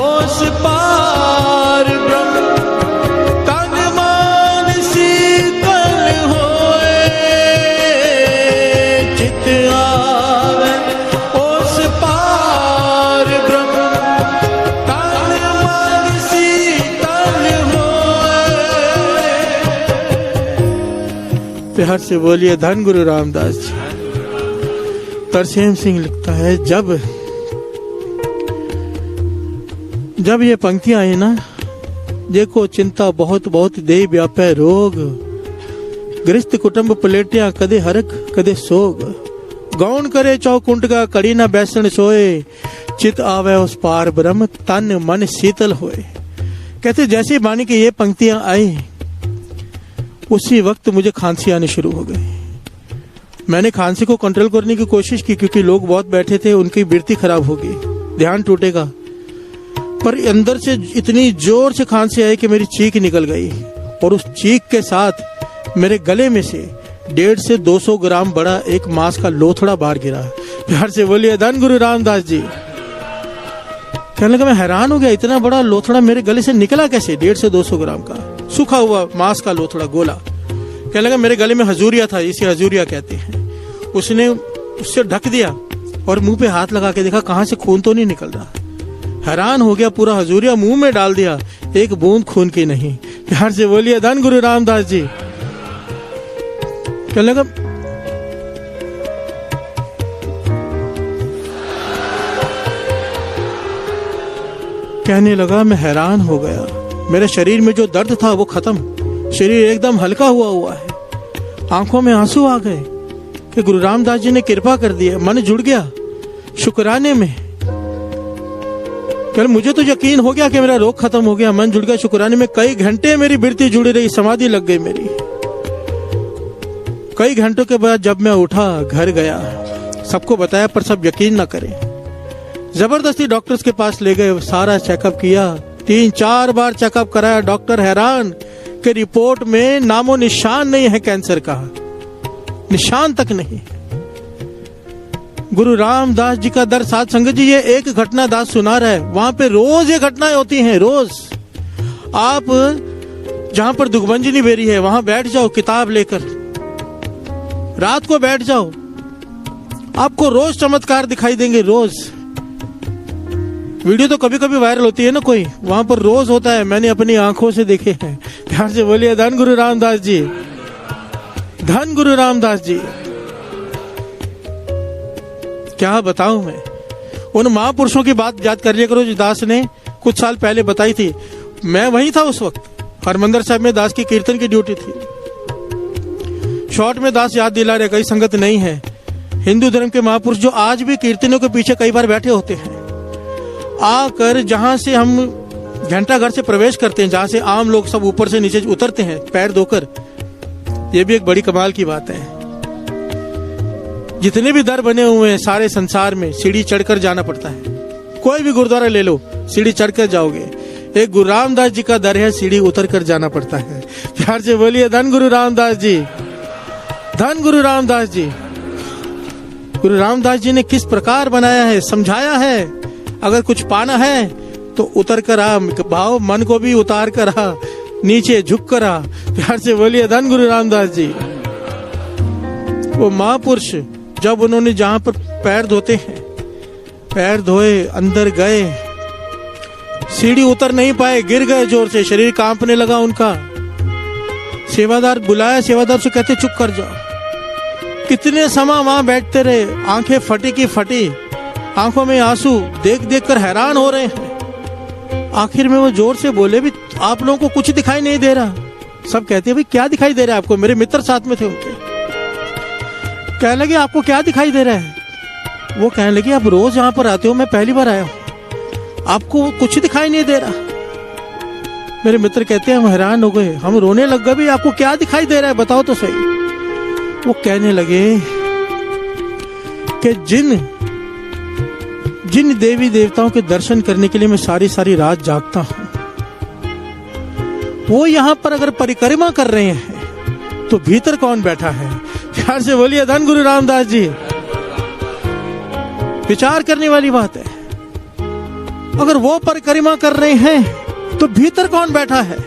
ओस पार ब्रह्म, तन मान शीतल होए, चित आवे ओस पार ब्रह्म, तन मान शीतल होए। प्यार से बोलिए धन गुरु रामदास जी। तरसेम सिंह लिखता है जब ये पंक्तियां आई ना, देखो चिंता बहुत बहुत दे व्यापै रोग, गृहस्थ कुटुंब पलेटिया, कदे हरख कदे सोग, गौण करे चौकुंट का, कड़ी ना बैसन सोए, चित आवे उस पार ब्रह्म, तन मन शीतल होए। कहते जैसे बानी की ये पंक्तियां आई, उसी वक्त मुझे खांसी आनी शुरू हो गई। मैंने खांसी को कंट्रोल करने की कोशिश की, क्योंकि लोग बहुत बैठे थे, उनकी वृत्ति खराब होगी, ध्यान टूटेगा। पर अंदर से इतनी जोर से खांसी आई कि मेरी चीख निकल गई, और उस चीख के साथ मेरे गले में से 150 से 200 ग्राम बड़ा एक मांस का लोथड़ा बाहर गिरा। प्यार से बोलिए धन गुरु रामदास जी। कहने लगा मैं हैरान हो गया, इतना बड़ा लोथड़ा मेरे गले से निकला कैसे? 150 से 200 ग्राम का सूखा हुआ मांस का लोथड़ा गोला। कहने लगा मेरे गले में हजूरिया था, इसे हजूरिया कहते हैं। उसने उससे ढक दिया और मुंह पे हाथ लगा के देखा कहां से खून तो नहीं निकल रहा। हैरान हो गया, पूरा हजूरिया मुंह में डाल दिया, एक बूंद खून की नहीं। प्यार से बोलिए धन गुरु रामदास जी। कहने लगा कहने लगा मैं हैरान हो गया, मेरे शरीर में जो दर्द था वो खत्म, शरीर एकदम हल्का हुआ है। आंखों में आंसू आ गए कि गुरु रामदास जी ने कृपा कर दी है। मन जुड़ गया शुक्राने में। कल मुझे तो यकीन हो गया कि मेरा रोग खत्म हो गया, मन जुड़ गया शुक्राने में। कई घंटे मेरी वृत्ति जुड़ी रही, समाधि लग गई मेरी। कई घंटों के बाद जब मैं उठा, घर गया, सबको बताया, पर सब यकीन ना करें। जबरदस्ती डॉक्टर्स के पास ले गए, सारा चेकअप किया, 3-4 बार चेकअप कराया। डॉक्टर हैरान कि रिपोर्ट में नामो निशान नहीं है कैंसर का, निशान तक नहीं। गुरु रामदास जी का दर साध संगत जी, ये एक घटना दास सुना रहा है, वहां पे रोज ये घटनाएं होती हैं। रोज आप जहां पर दुखभंजनी बेरी है वहां बैठ जाओ, किताब लेकर रात को बैठ जाओ, आपको रोज चमत्कार दिखाई देंगे। रोज वीडियो तो कभी कभी वायरल होती है ना कोई, वहां पर रोज होता है, मैंने अपनी आंखों से देखे हैं। प्यार से बोलिए धन गुरु रामदास जी, धन गुरु रामदास जी। क्या बताऊं मैं, उन महापुरुषों की बात याद कर लिया करो जो दास ने कुछ साल पहले बताई थी। मैं वहीं था उस वक्त, हरमंदिर साहब में दास की कीर्तन की ड्यूटी थी। शॉर्ट में दास याद दिला रहे, कई संगत नहीं है। हिंदू धर्म के महापुरुष जो आज भी कीर्तनों के पीछे कई बार बैठे होते हैं, आकर जहां से हम घंटा घर से प्रवेश करते हैं, जहां से आम लोग सब ऊपर से नीचे उतरते हैं पैर धोकर, ये भी एक बड़ी कमाल की बात है। जितने भी दर बने हुए हैं सारे संसार में, सीढ़ी चढ़कर जाना पड़ता है। कोई भी गुरुद्वारा ले लो, सीढ़ी चढ़कर जाओगे। एक गुरु रामदास जी का दर है, सीढ़ी उतर कर जाना पड़ता है। प्यार से बोलिए धन गुरु रामदास जी, धन गुरु रामदास जी। गुरु रामदास जी ने किस प्रकार बनाया है, समझाया है। अगर कुछ पाना है तो उतर कर आ, भाव मन को भी उतार कर आ, नीचे झुक कर आ। प्यार से बोलिए धन गुरु रामदास जी। वो महापुरुष जब उन्होंने जहां पर पैर धोते हैं, पैर धोए, अंदर गए, सीढ़ी उतर नहीं पाए, गिर गए जोर से, शरीर कांपने लगा उनका। सेवादार बुलाया, सेवादार से कहते चुप कर जाओ। कितने समय वहां बैठते रहे, आंखें फटी की फटी, आंखों में आंसू, देख देख कर हैरान हो रहे हैं। आखिर में वो जोर से बोले, भी आप लोगों को कुछ दिखाई नहीं दे रहा? सब कहते हैं भाई क्या दिखाई दे रहा है आपको? मेरे मित्र साथ में थे उनके। कहने लगे आपको क्या दिखाई दे रहा है? वो कहने लगे आप रोज यहाँ पर आते हो, मैं पहली बार आया हूँ, आपको कुछ दिखाई नहीं दे रहा? मेरे मित्र कहते हैं हम हैरान हो गए, हम रोने लग गए, भी आपको क्या दिखाई दे रहा है बताओ तो सही। वो कहने लगे कि जिन देवी देवताओं के दर्शन करने के लिए मैं सारी सारी रात जागता हूं, वो यहां पर अगर परिक्रमा कर रहे हैं तो भीतर कौन बैठा है? प्यार से बोलिए धन गुरु रामदास जी। विचार करने वाली बात है। अगर वो परिक्रमा कर रहे हैं तो भीतर कौन बैठा है?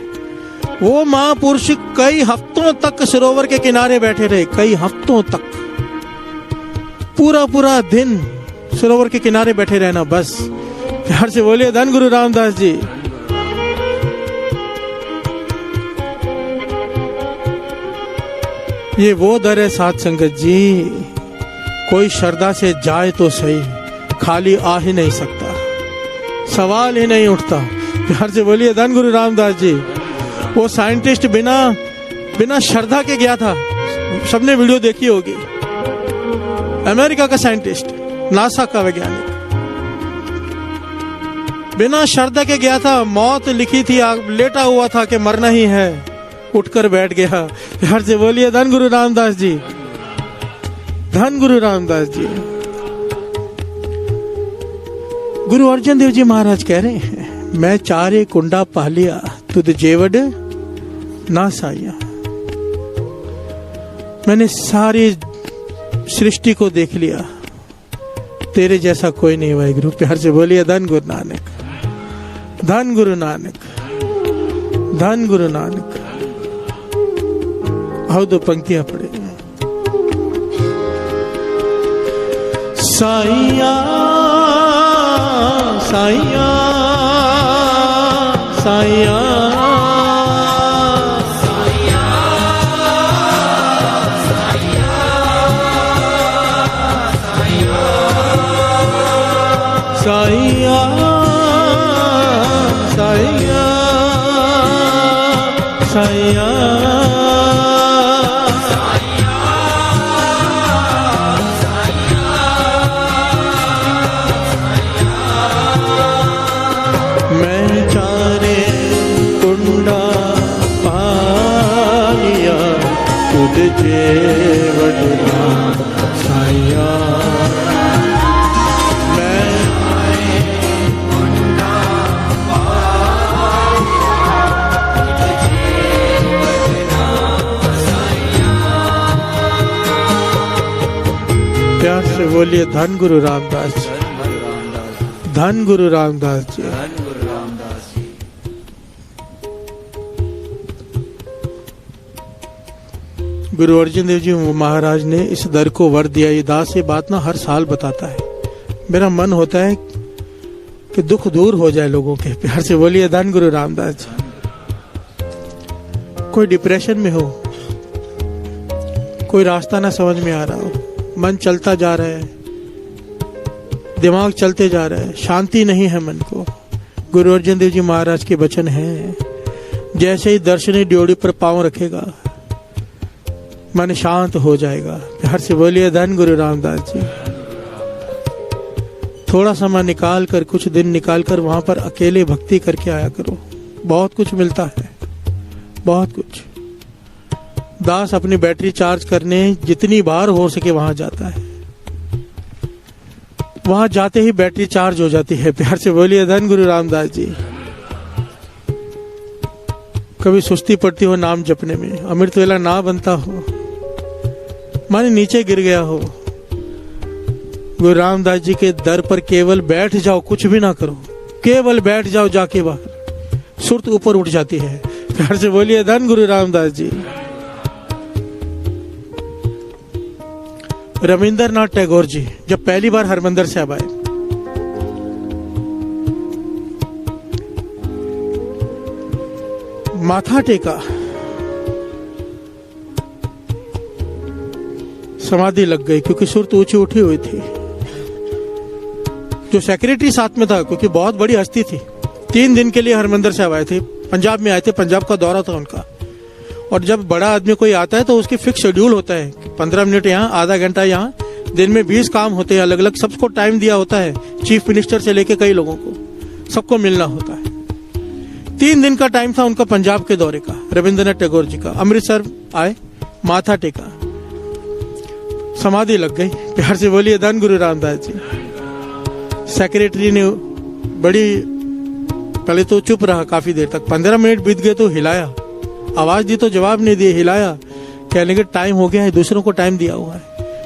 वो महापुरुष कई हफ्तों तक सरोवर के किनारे बैठे रहे, कई हफ्तों तक, पूरा पूरा दिन सरोवर के किनारे बैठे रहना बस। प्यार से बोलिए धन गुरु रामदास जी। ये वो दर है साध संगत जी, कोई श्रद्धा से जाए तो सही, खाली आ ही नहीं सकता, सवाल ही नहीं उठता। प्यार से बोलिए धन गुरु रामदास जी। वो साइंटिस्ट बिना श्रद्धा के गया था, सबने वीडियो देखी होगी, अमेरिका का साइंटिस्ट, नासा का वैज्ञानिक, बिना श्रद्धा के गया था, मौत लिखी थी, लेटा हुआ था कि मरना ही है, उठकर बैठ गया। प्यार से बोलिए धन गुरु रामदास जी, धन गुरु रामदास जी। गुरु अर्जन देव जी महाराज कह रहे हैं, मैं चारे कुंडा पालिया तुद जेवड ना साया। मैंने सारी सृष्टि को देख लिया, तेरे जैसा कोई नहीं वाहिगुरु। प्यार से बोलिए धन गुरु नानक, धन गुरु नानक, धन गुरु नानक। आओ दो पंक्तियां पढ़े। साइया साइया साइया साइया साइया साइया मैं चारे कुंडा पालिया तुझ जेवड ना साइया। प्यार से बोलिए धन गुरु रामदास जी, धन गुरु रामदास जी। गुरु अर्जन देव जी महाराज ने इस दर को वर दिया। ये दास ये बात ना हर साल बताता है, मेरा मन होता है कि दुख दूर हो जाए लोगों के। प्यार से बोलिए धन गुरु रामदास जी। कोई डिप्रेशन में हो, कोई रास्ता ना समझ में आ रहा हो, मन चलता जा रहा है, दिमाग चलते जा रहा है, शांति नहीं है मन को, गुरु अर्जन देव जी महाराज के वचन हैं, जैसे ही दर्शनी ड्योढ़ी पर पांव रखेगा मन शांत हो जाएगा। प्यार से बोलिए धन गुरु रामदास जी। थोड़ा समय निकाल कर, कुछ दिन निकाल कर वहां पर अकेले भक्ति करके आया करो, बहुत कुछ मिलता है, बहुत कुछ। दास अपनी बैटरी चार्ज करने जितनी बार हो सके वहां जाता है, वहां जाते ही बैटरी चार्ज हो जाती है। प्यार से बोलिए धन गुरु रामदास जी। कभी सुस्ती पड़ती हो नाम जपने में, अमृत वेला ना बनता हो, माने नीचे गिर गया हो, गुरु रामदास जी के दर पर केवल बैठ जाओ, कुछ भी ना करो, केवल बैठ जाओ जाके बाहर, सुरत ऊपर उठ जाती है। प्यार से बोलिए धन गुरु रामदास जी। रविंद्रनाथ टैगोर जी जब पहली बार हरमंदिर साहब आए, माथा टेका, समाधि लग गई क्योंकि सुरत ऊंची उठी हुई थी। जो सेक्रेटरी साथ में था, क्योंकि बहुत बड़ी हस्ती थी, 3 दिन के लिए हरमंदिर साहब आए थे, पंजाब में आए थे, पंजाब का दौरा था उनका। और जब बड़ा आदमी कोई आता है तो उसकी फिक्स शेड्यूल होता है, 15 मिनट यहाँ, आधा घंटा यहाँ, दिन में 20 काम होते हैं अलग अलग, सबको टाइम दिया होता है, चीफ मिनिस्टर से लेके कई लोगों को सबको मिलना होता है। 3 दिन का टाइम था उनका पंजाब के दौरे का, रविंद्रनाथ टैगोर जी का। अमृतसर आए, माथा टेका, समाधि लग गई। प्यार से बोलिए धन गुरु रामदास जी। सेक्रेटरी ने बड़ी, पहले तो चुप रहा काफी देर तक, 15 मिनट बीत गए तो हिलाया, आवाज दी तो जवाब नहीं दिए, हिलाया, कहने के टाइम हो गया है, दूसरों को टाइम दिया हुआ है,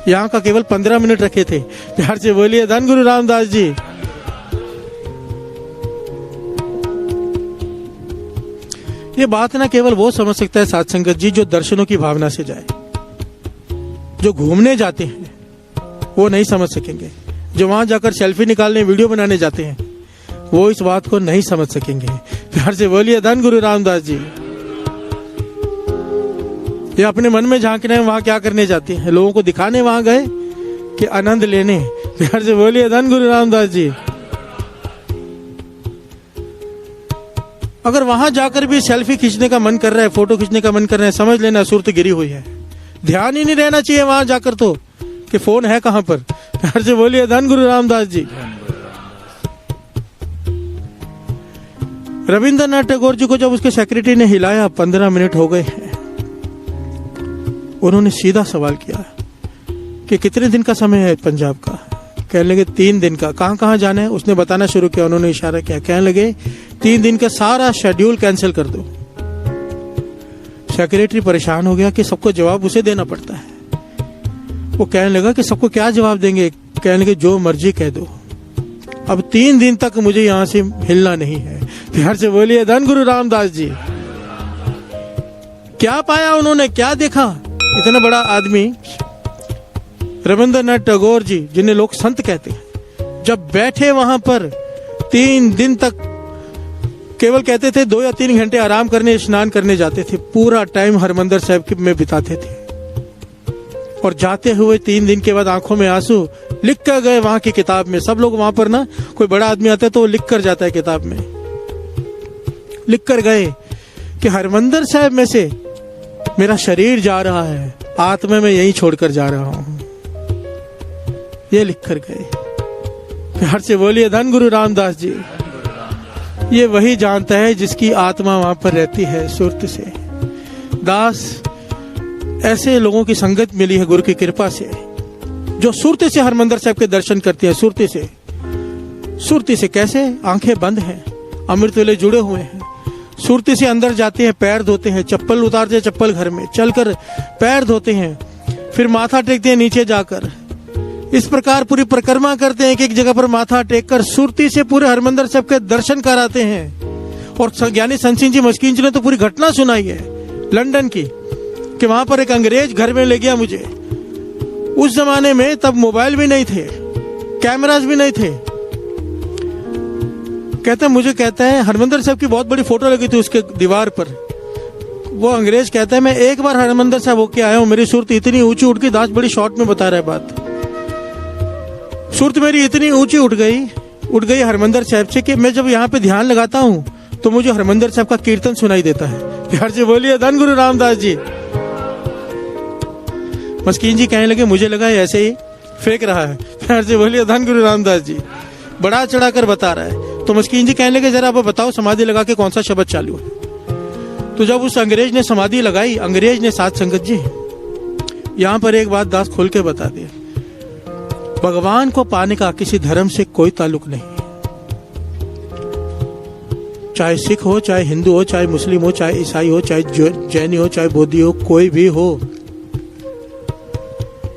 यहाँ का केवल 15 मिनट रखे थे। प्यार से बोलिए धन गुरु रामदास जी। ये बात ना केवल वो समझ सकता है साध संगत जी जो दर्शनों की भावना से जाए। जो घूमने जाते हैं वो नहीं समझ सकेंगे, जो वहां जाकर सेल्फी निकालने, वीडियो बनाने जाते हैं वो इस बात को नहीं समझ सकेंगे। प्यार से बोलिए धन गुरु रामदास जी। ये अपने मन में झांक रहे हैं, वहां क्या करने जाते हैं, लोगों को दिखाने वहां गए कि आनंद लेने। प्यार से बोलिए धन गुरु रामदास जी। अगर वहां जाकर भी सेल्फी खींचने का मन कर रहा है, फोटो खींचने का मन कर रहा है, समझ लेना सुरत गिरी हुई है। ध्यान ही नहीं रहना चाहिए वहां जाकर तो कि फोन है कहां पर। प्यार से बोलिए धन गुरु रामदास जी। रविंद्रनाथ टैगोर जी को जब उसके सेक्रेटरी ने हिलाया, 15 मिनट हो गए हैं, उन्होंने सीधा सवाल किया कि कितने दिन का समय है पंजाब का। कहने लगे 3 दिन का। कहां कहां जाना है उसने बताना शुरू किया, उन्होंने इशारा किया, कहने लगे 3 दिन का सारा शेड्यूल कैंसिल कर दो। सेक्रेटरी परेशान हो गया कि सबको जवाब उसे देना पड़ता है। वो कहने लगा कि सबको क्या जवाब देंगे, कहने लगे जो मर्जी कह दो, अब 3 दिन तक मुझे यहां से हिलना नहीं है। प्यार से बोलिए धन गुरु रामदास जी। क्या पाया उन्होंने, क्या देखा, इतना बड़ा आदमी रविंद्रनाथ टैगोर जी जिन्हें लोग संत कहते हैं, जब बैठे वहां पर 3 दिन तक केवल कहते थे 2 या 3 घंटे आराम करने, स्नान करने जाते थे, पूरा टाइम हरमंदिर साहब में बिताते थे। और जाते हुए 3 दिन के बाद आंखों में आंसू, लिख कर गए वहां की किताब में। सब लोग वहां पर ना, कोई बड़ा आदमी आता है तो वो लिख कर जाता है किताब में, लिख कर गए कि हरमंदिर साहब में से मेरा शरीर जा रहा है, आत्मा में यहीं छोड़कर जा रहा हूं, ये लिख कर गए। प्यार से बोलिए धन गुरु रामदास जी। ये वही जानता है जिसकी आत्मा वहां पर रहती है सुरत से। दास, ऐसे लोगों की संगत मिली है गुरु की कृपा से, जो सुरती से हरमंदिर साहब के दर्शन करते हैं। सुरती से, सुरती से कैसे, आंखें बंद हैं, अमृत वेले जुड़े हुए हैं, सुरती से अंदर जाते हैं, पैर धोते हैं, चप्पल उतारते हैं, चप्पल घर में चलकर पैर धोते हैं, फिर माथा टेकते हैं नीचे जाकर। इस प्रकार पूरी परिक्रमा करते हैं, एक जगह पर माथा टेक कर सुरती से पूरे हरमंदिर साहब के दर्शन कराते हैं। और ज्ञानी संत सिंह जी मस्कीन जी ने तो पूरी घटना सुनाई है लंदन की, कि वहां पर एक अंग्रेज घर में ले गया मुझे। उस जमाने में तब मोबाइल भी नहीं थे, कैमरास भी नहीं थे। कहता है हरमंदिर साहब की बहुत बड़ी फोटो लगी थी उसके दीवार पर। वो अंग्रेज कहता है मैं एक बार हरमंदिर साहब होके आया हूं, मेरी सुरत इतनी ऊंची उठ गई, दास बड़ी शॉर्ट में बता रहा है बात, सुरत मेरी इतनी ऊंची उठ गई हरमंदिर साहब से कि मैं जब यहाँ पे ध्यान लगाता हूँ तो मुझे हरमंदिर साहब का कीर्तन सुनाई देता है। प्यार से बोलिए धन गुरु रामदास जी। मस्कीन जी कहने लगे मुझे लगा ऐसे ही फेंक रहा है। प्यार से बोलिए धन गुरु रामदास जी। बड़ा चढ़ा कर बता रहा है। तो मस्कीन जी कहने लगे जरा आप बताओ समाधि लगा के कौन सा शब्द चालू है। तो जब उस अंग्रेज ने समाधि लगाई, अंग्रेज ने साध संगत जी यहाँ पर एक बात दास खोल के बता दिया, भगवान को पाने का किसी धर्म से कोई ताल्लुक नहीं, चाहे सिख हो, चाहे हिंदू हो, चाहे मुस्लिम हो, चाहे ईसाई हो, चाहे जैनी हो, चाहे बौद्धि हो, कोई भी हो,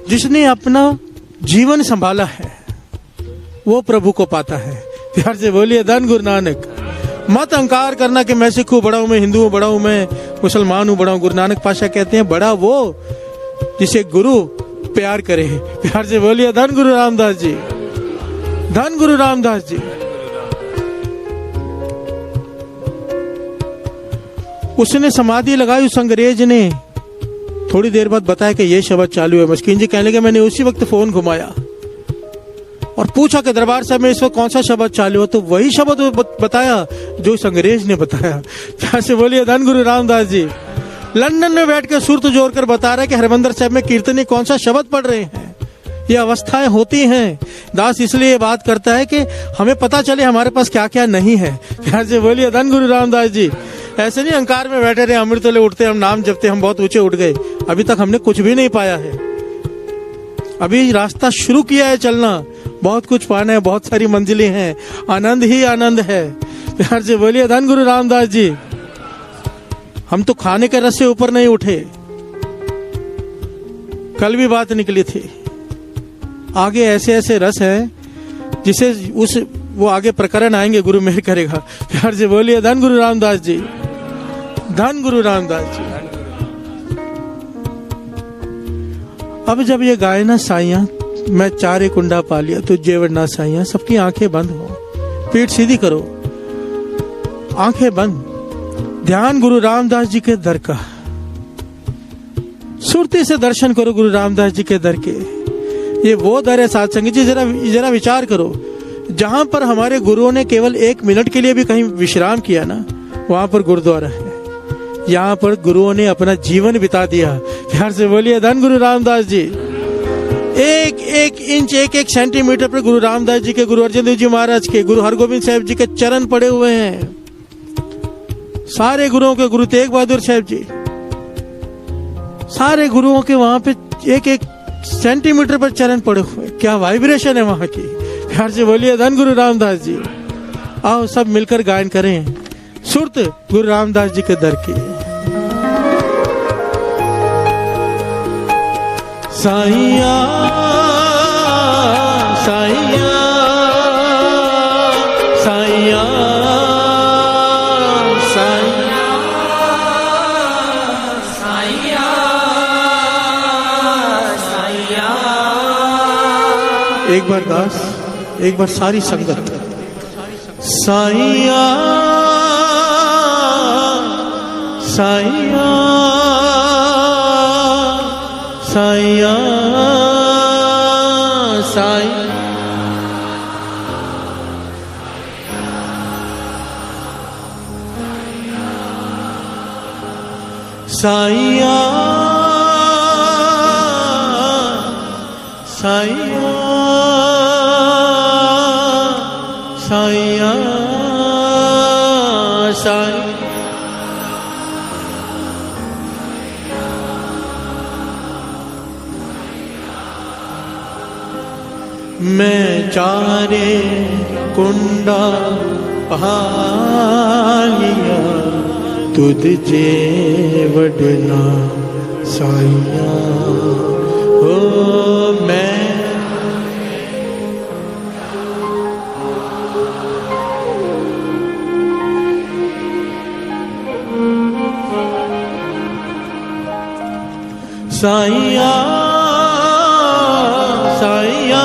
जिसने अपना जीवन संभाला है वो प्रभु को पाता है। प्यार से बोलिए धन गुरु नानक। मत अहंकार करना कि मैं सिख हूं बड़ा हूं, मैं हिंदू हूं बड़ा हूं, मैं मुसलमान हूं बड़ा हूं। गुरु नानक पातशाह कहते हैं बड़ा वो जिसे गुरु प्यार करे। प्यार से बोलिए धन गुरु रामदास जी, धन गुरु रामदास जी। उसने समाधि लगाई उस अंग्रेज ने, थोड़ी देर बाद बताया कि ये शब्द चालू है। मस्कीन जी कहने लगे मैंने उसी वक्त फोन घुमाया और पूछा कि दरबार साहब में इस वक्त कौन सा शब्द चालू हो, तो वही शब्द बताया जो इस अंग्रेज ने बताया। प्यार से बोलिए धन गुरु रामदास जी। लंदन में बैठ के सुरत जोड़ कर बता रहा है कि हरमंदिर साहब में कीर्तनी कौन सा शब्द पढ़ रहे हैं। ये अवस्थाएं होती हैं। दास इसलिए ये बात करता है कि हमें पता चले हमारे पास क्या क्या नहीं है। प्यार से बोलिए धन गुरु रामदास जी। ऐसे नहीं अहंकार में बैठे रहे, अमृत ले उठते, हम नाम जपते, हम बहुत ऊंचे उठ गए। अभी तक हमने कुछ भी नहीं पाया है। अभी रास्ता शुरू किया है चलना, बहुत कुछ पाना है, बहुत सारी मंजिलें हैं, आनंद ही आनंद है। प्यार से बोलिए धन गुरु रामदास जी। हम तो खाने के रस से ऊपर नहीं उठे। कल भी बात निकली थी, आगे ऐसे ऐसे रस हैं जिसे उस वो आगे प्रकरण आएंगे, गुरु मेहर करेगा। प्यार से बोलिए धन गुरु रामदास जी, धन गुरु रामदास जी। अब जब ये गाय ना साइया मैं चारे कुंडा पा लिया तो जेवर ना साइया, सबकी आंखें बंद हो, पीठ सीधी करो, आंखें बंद, ध्यान गुरु रामदास जी के दर का, सुरती से दर्शन करो गुरु रामदास जी के दर के। ये वो दर है साथ संगत जी। जरा विचार करो, जहां पर हमारे गुरुओं ने केवल 1 मिनट के लिए भी कहीं विश्राम किया ना, वहां पर गुरुद्वारा है। यहाँ पर गुरुओं ने अपना जीवन बिता दिया। प्यार से बोलिए धन गुरु रामदास जी। एक एक इंच, एक एक सेंटीमीटर पर गुरु रामदास जी के, गुरु अर्जन देव जी महाराज के, गुरु हरगोविंद साहब जी के चरण पड़े हुए हैं। सारे गुरुओं के, गुरु तेग बहादुर साहब जी, सारे गुरुओं के वहां पे एक एक सेंटीमीटर पर चरण पड़े हुए। क्या वाइब्रेशन है वहां की। प्यार से बोलिए धन गुरु रामदास जी। आओ सब मिलकर गायन करें सुरत गुरु रामदास जी के दर की। साइया साइया साइया साइया साइया साइया। एक बार दास, एक बार सारी संगत। साइया साइया साइया साइया साइया साइया साइया साइया। मैं चारे कुंडा पहालिया तुझ जे वडना साइया। ओ मैं साइया साइया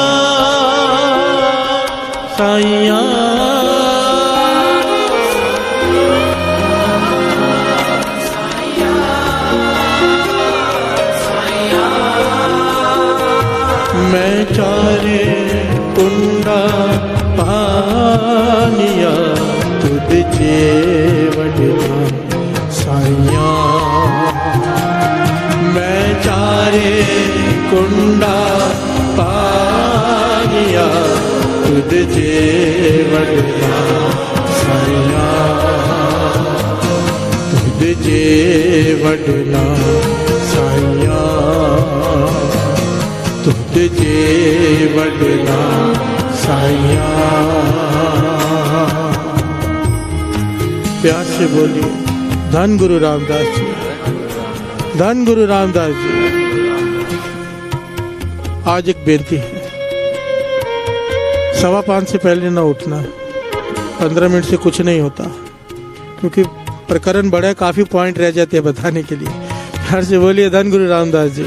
साइया मैं चारे कुंडा पानिया तुझ जे वडना साइया। मैं चारे कुंडा पानिया तुझ जे वडना साइया। तुझ जे वडना साइया। तुझ जे वडना साइया। प्यार से बोलिए धन गुरु रामदास जी, धन गुरु रामदास जी। आज एक बेनती है, 5:15 से पहले ना उठना। 15 मिनट से कुछ नहीं होता। क्योंकि प्रकरण बड़ा है, काफी पॉइंट रह जाते हैं बताने के लिए। प्यार से बोलिए धन गुरु रामदास जी।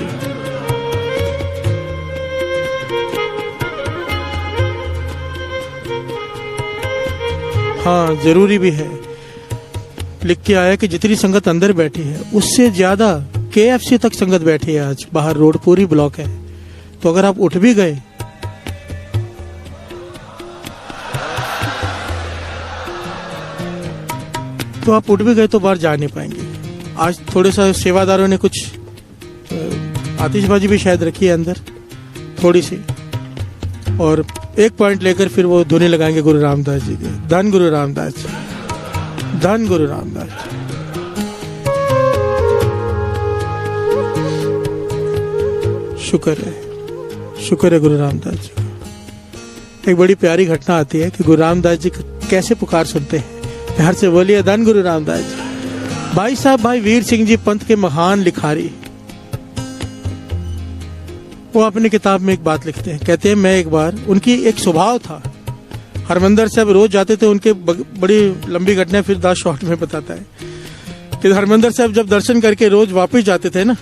हाँ, जरूरी भी है। लिख के आया कि जितनी संगत अंदर बैठी है उससे ज्यादा KFC तक संगत बैठी है। आज बाहर रोड पूरी ब्लॉक है, तो अगर आप उठ भी गए तो बाहर जा नहीं पाएंगे। आज थोड़े सा सेवादारों ने कुछ आतिशबाजी भी शायद रखी है अंदर थोड़ी सी, और एक पॉइंट लेकर फिर वो धुनी लगाएंगे गुरु रामदास जी के। धन गुरु रामदास जी, धन गुरु रामदास जी। शुक्र है गुरु रामदास जी का। एक बड़ी प्यारी घटना आती है कि गुरु रामदास जी कैसे पुकार सुनते हैं। प्यार से बोलिए धन गुरु रामदास जी। भाई साहब, भाई वीर सिंह जी पंथ के महान लिखारी, वो अपनी किताब में एक बात लिखते हैं। कहते हैं, मैं एक बार, उनकी एक स्वभाव था, हरमंदिर साहब रोज जाते थे। उनके बड़ी लंबी घटना फिर दास शॉर्ट में बताता है कि हरमंदिर साहब जब दर्शन करके रोज वापस जाते थे ना,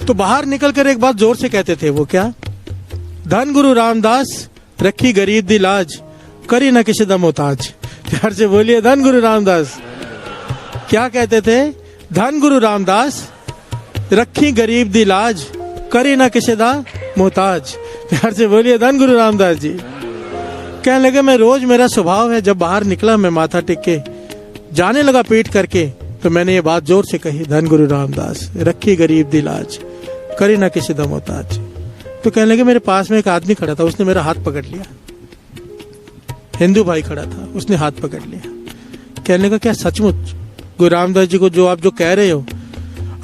तो बाहर निकल कर एक बात जोर से कहते थे। वो क्या? धन गुरु रामदास रखी गरीब दी लाज, करी ना किसी दा मोहताज। प्यार से बोलिए धन गुरु रामदास। क्या कहते थे? धन गुरु रामदास रखी गरीब दी लाज, करी ना किसी दा मोहताज। प्यार से बोलिए धन गुरु रामदास जी। कहने लगे, मैं रोज, मेरा स्वभाव है, जब बाहर निकला मैं माथा टेक के जाने लगा पीठ करके, तो मैंने ये बात जोर से कही, धन गुरु रामदास रखी गरीब दी लाज, करी ना किसी दा मोहताज। तो कहने लगे, मेरे पास में एक आदमी खड़ा था, उसने मेरा हाथ पकड़ लिया। हिंदू भाई खड़ा था, उसने हाथ पकड़ लिया। कहने लगा, क्या सचमुच गुरु रामदास जी को जो आप जो कह रहे हो,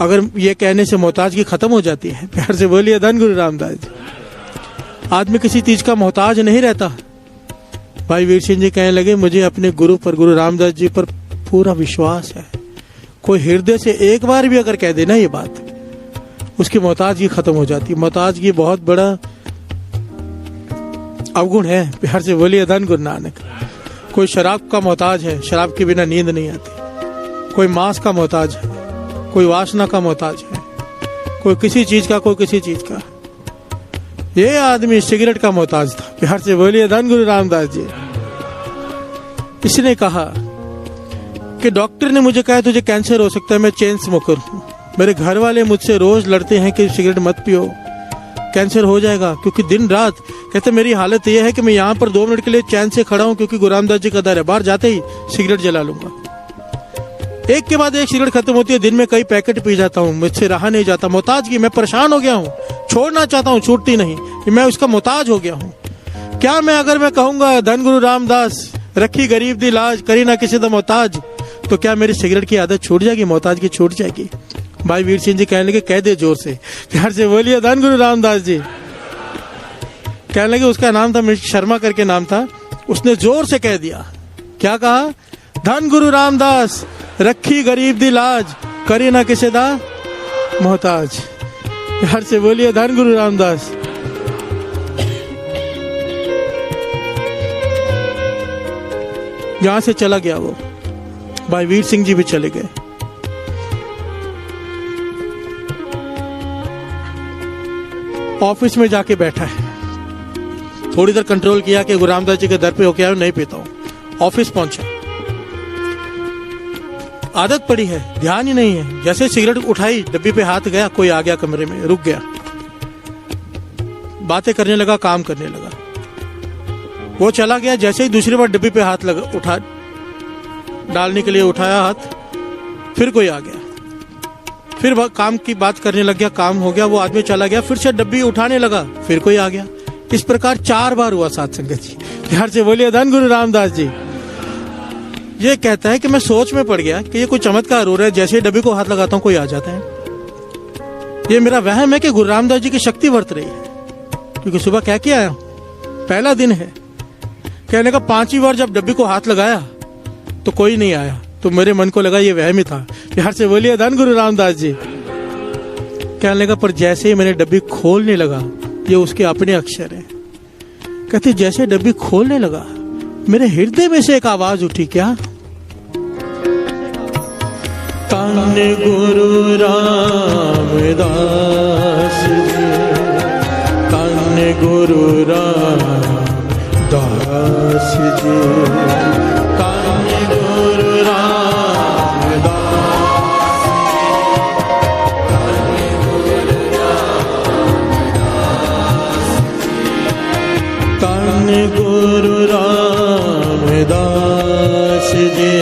अगर ये कहने से मोहताजगी खत्म हो जाती है? प्यार से बोलिए धन गुरु रामदास जी। आदमी किसी चीज का मोहताज नहीं रहता। भाई वीर सिंह जी कहने लगे, मुझे अपने गुरु पर, गुरु रामदास जी पर पूरा विश्वास है। कोई हृदय से एक बार भी अगर कह देना ये बात, उसकी मोहताजगी खत्म हो जाती है। मोहताजगी बहुत बड़ा अवगुण है। प्यार से बोलिए धन गुरु नानक। कोई शराब का मोहताज है, शराब के बिना नींद नहीं आती। कोई मांस का मोहताज है, कोई वासना का मोहताज है, कोई किसी चीज का, कोई किसी चीज का। ये आदमी सिगरेट का मोहताज था। प्यार से बोलिए धन गुरु रामदास जी। इसने कहा कि डॉक्टर ने मुझे कहा तुझे कैंसर हो सकता है, मैं चेन स्मोकर हूँ। मेरे घर वाले मुझसे रोज लड़ते हैं कि सिगरेट मत पियो, कैंसर हो जाएगा। क्योंकि दिन रात कहते मेरी हालत यह है कि मैं यहाँ पर 2 मिनट के लिए चैन से खड़ा हूँ, क्योंकि गुरु रामदास जी का दर है। बाहर जाते ही सिगरेट जला लूंगा। एक के बाद एक सिगरेट खत्म होती है। दिन में कई पैकेट पी जाता हूँ, मुझसे रहा नहीं जाता। मोहताजगी, मैं परेशान हो गया हूँ, छोड़ना चाहता हूँ, छूटती नहीं, मैं उसका मोहताज हो गया हूँ। क्या मैं अगर मैं कहूंगा धन गुरु रामदास रखी गरीब दी लाज, करी ना किसी दा मोहताज, तो क्या मेरी सिगरेट की आदत छूट जाएगी, मोहताजगी छूट जाएगी? भाई वीर सिंह जी कहने लगे, कह दे जोर से। प्यार से बोलिए धन गुरु रामदास जी। कहने लगे, उसका नाम था शर्मा करके नाम था। उसने जोर से कह दिया। क्या कहा? धन गुरु रामदास रखी गरीब दी लाज, करी ना किसी दा मोहताज। प्यार से बोलिए धन गुरु रामदास। यहां से चला गया वो। भाई वीर सिंह जी भी चले गए। ऑफिस में जाके बैठा है। थोड़ी देर कंट्रोल किया कि गुरु रामदास जी के दर पे होके आया, नहीं पीता हूं। ऑफिस पहुंचा, आदत पड़ी है, ध्यान ही नहीं है। जैसे सिगरेट उठाई, डब्बी पे हाथ गया, कोई आ गया कमरे में, रुक गया, बातें करने लगा, काम करने लगा। वो चला गया। जैसे ही दूसरी बार डब्बी पे हाथ लगा, उठा डालने के लिए उठाया हाथ, फिर कोई आ गया, फिर काम की बात करने लग गया, काम हो गया, वो आदमी चला गया, फिर से डब्बी उठाने लगा, फिर कोई आ गया। इस प्रकार 4 बार हुआ साथ संगत जी। प्यार से बोलिए धन गुरु रामदास जी। ये कहता है कि मैं सोच में पड़ गया कि ये कोई चमत्कार हो रहा है। जैसे डब्बी को हाथ लगाता हूं, कोई आ जाता है। ये मेरा वहम है कि गुरु रामदास जी की शक्ति वर्त रही है, क्योंकि सुबह कह के आया, पहला दिन है। कहने का 5वीं बार जब डब्बी को हाथ लगाया तो कोई नहीं आया, तो मेरे मन को लगा ये वहम ही था। प्यार से बोलिए धन गुरु रामदास जी। कहने लगा, पर जैसे ही मैंने डब्बी खोलने लगा, ये उसके अपने अक्षर है। कहते जैसे डब्बी खोलने लगा, मेरे हृदय में से एक आवाज उठी। क्या? गुरु रामदास जी, धन गुरु रामदास जी, धन गुरु रामदास जी, धन गुरु रामदास जी,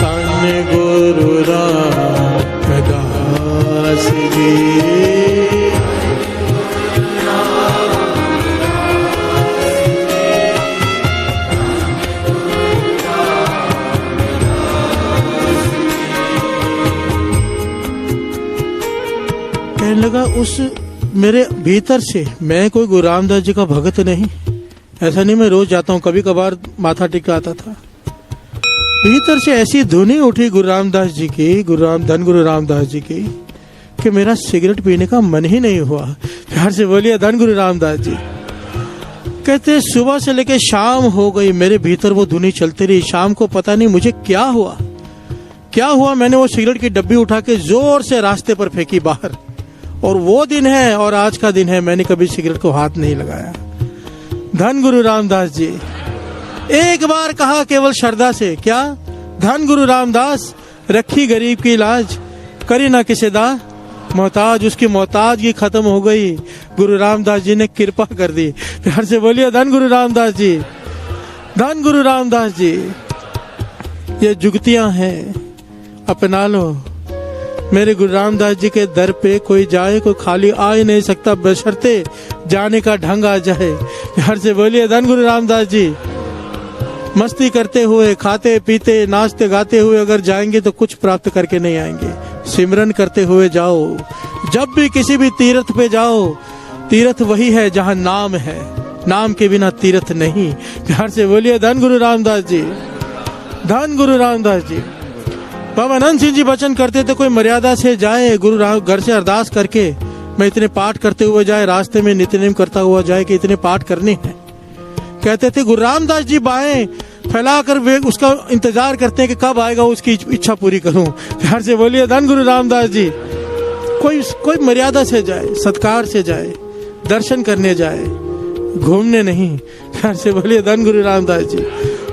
धन गुरु रामदास जी। कहने लगा उस मेरे भीतर से, मैं कोई गुरु रामदास जी का भगत नहीं, ऐसा नहीं मैं रोज जाता हूँ, कभी कभार माथा टिकाता था। भीतर से ऐसी धुनी उठी गुरु रामदास जी की, धन गुरु रामदास जी की, कि मेरा सिगरेट पीने का मन ही नहीं हुआ। प्यार से बोलिए धन गुरु रामदास जी। कहते सुबह से लेके शाम हो गई, मेरे भीतर वो धुनी चलती रही। शाम को पता नहीं मुझे क्या हुआ, मैंने वो सिगरेट की डब्बी उठा के जोर से रास्ते पर फेंकी बाहर। और वो दिन है और आज का दिन है, मैंने कभी सिगरेट को हाथ नहीं लगाया। धन गुरु रामदास जी। एक बार कहा केवल श्रद्धा से, क्या धन गुरु रामदास, रखी गरीब की लाज, करी ना किसे दा मोहताज। उसकी मोहताजगी खत्म हो गई, गुरु रामदास जी ने कृपा कर दी। प्यार से बोलिए धन गुरु रामदास जी, धन गुरु रामदास जी। ये जुगतियां हैं, अपना लो। मेरे गुरु रामदास जी के दर पे कोई जाए, कोई खाली आ ही नहीं सकता, बशर्ते जाने का ढंग आ जाए। प्यार से बोलिए धन गुरु रामदास जी। मस्ती करते हुए, खाते पीते, नाचते गाते हुए अगर जाएंगे तो कुछ प्राप्त करके नहीं आएंगे। सिमरन करते हुए जाओ। जब भी किसी भी तीर्थ पे जाओ, तीर्थ वही है जहां नाम है, नाम के बिना तीर्थ नहीं। प्यार से बोलिए धन गुरु रामदास जी, धन गुरु रामदास जी। बाबा अनंत सिंह जी वचन करते थे, कोई मर्यादा से जाए, गुरु राम घर से अरदास करके मैं इतने पाठ करते हुए जाए, रास्ते में नित्यनेम करता हुआ जाए कि इतने पाठ करने हैं। कहते थे गुरु रामदास जी बाएं फैलाकर वे उसका इंतजार करते हैं कि कब आएगा, उसकी इच्छा पूरी करूं। प्यार से बोलिए धन गुरु रामदास जी। कोई मर्यादा से जाए, सत्कार से जाए, दर्शन करने जाए, घूमने नहीं। प्यार से बोलिए धन गुरु रामदास जी।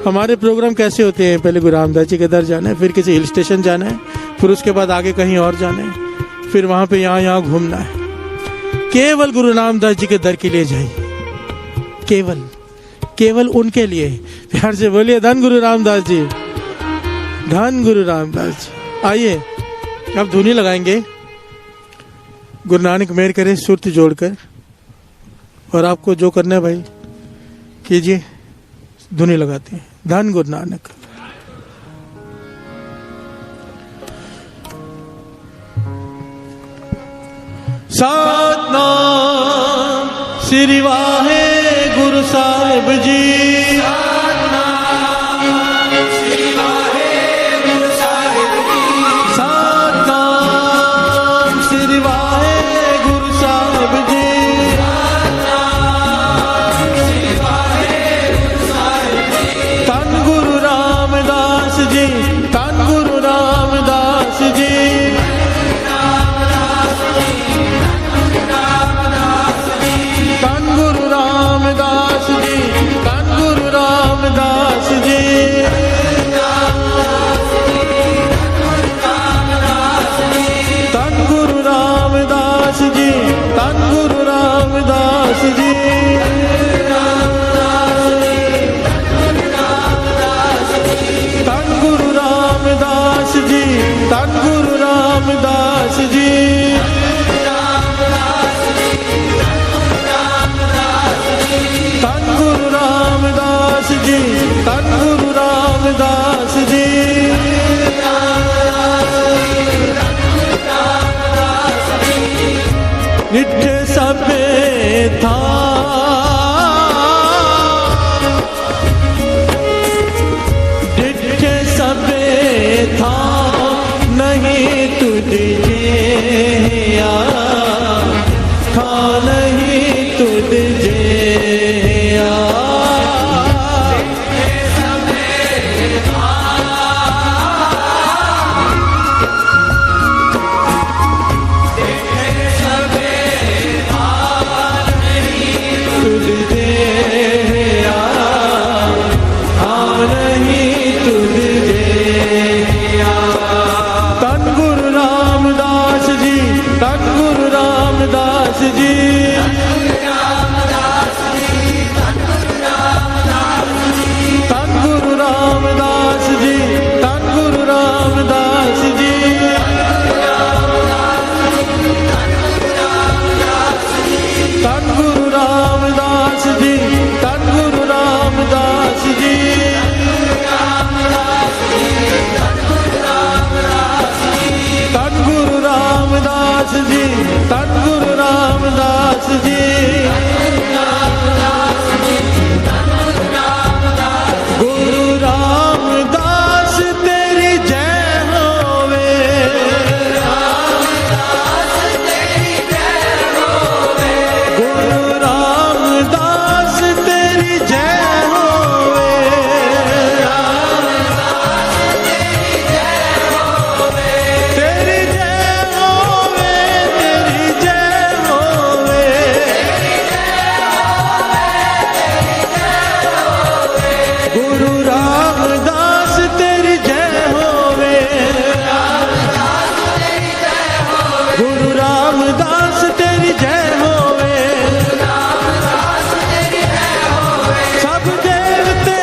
हमारे प्रोग्राम कैसे होते हैं, पहले गुरु रामदास जी के दर जाना है, फिर किसी हिल स्टेशन जाना है, फिर उसके बाद आगे कहीं और जाना है, फिर वहां पे यहाँ घूमना है। केवल गुरु रामदास जी के दर के लिए जाइए, केवल उनके लिए। प्यार से बोलिए धन गुरु रामदास जी, धन गुरु रामदास जी। आइए अब धुनी लगाएंगे, गुरु नानक मेहर करे सुरत जोड़कर। और आपको जो करना है भाई कीजिए, धुनी लगाते हैं। धन गुरु नानक। सतनाम श्री वाहे गुरु साहिब जी, सतनाम श्री वाहे गुरु साहिब जी, सतनाम श्री वाहे गुरु साहिब जी, सतनाम श्री वाहे गुरु साहिब जी। धन गुरु रामदास जी, धन गुरु रामदास जी, नित्य सबे था नित्य सबे था, नहीं तुझे था, नहीं तुझे जी धन गुरु रामदास जी धन गुरु रामदास जी धन गुरु रामदास जी धन गुरु रामदास जी धन गुरु रामदास जी धन गुरु रामदास जी गुरु रामदास तेरी जय होवे गुरु रामदास तेरी जय होवे तेरी जय होवे तेरी जय होवे गुरु रामदास तेरी जय होवे गुरु रामदास तेरी जय होवे सब देवते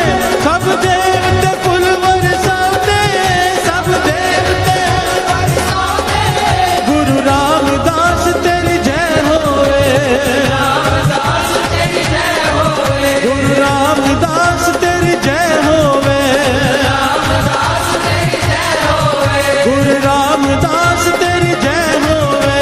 फुल बरसाते सब देवते गुरु रामदास तेरी जय होवे गुरु रामदास तेरी जय होवे गुरु रामदास तेरी जय होवे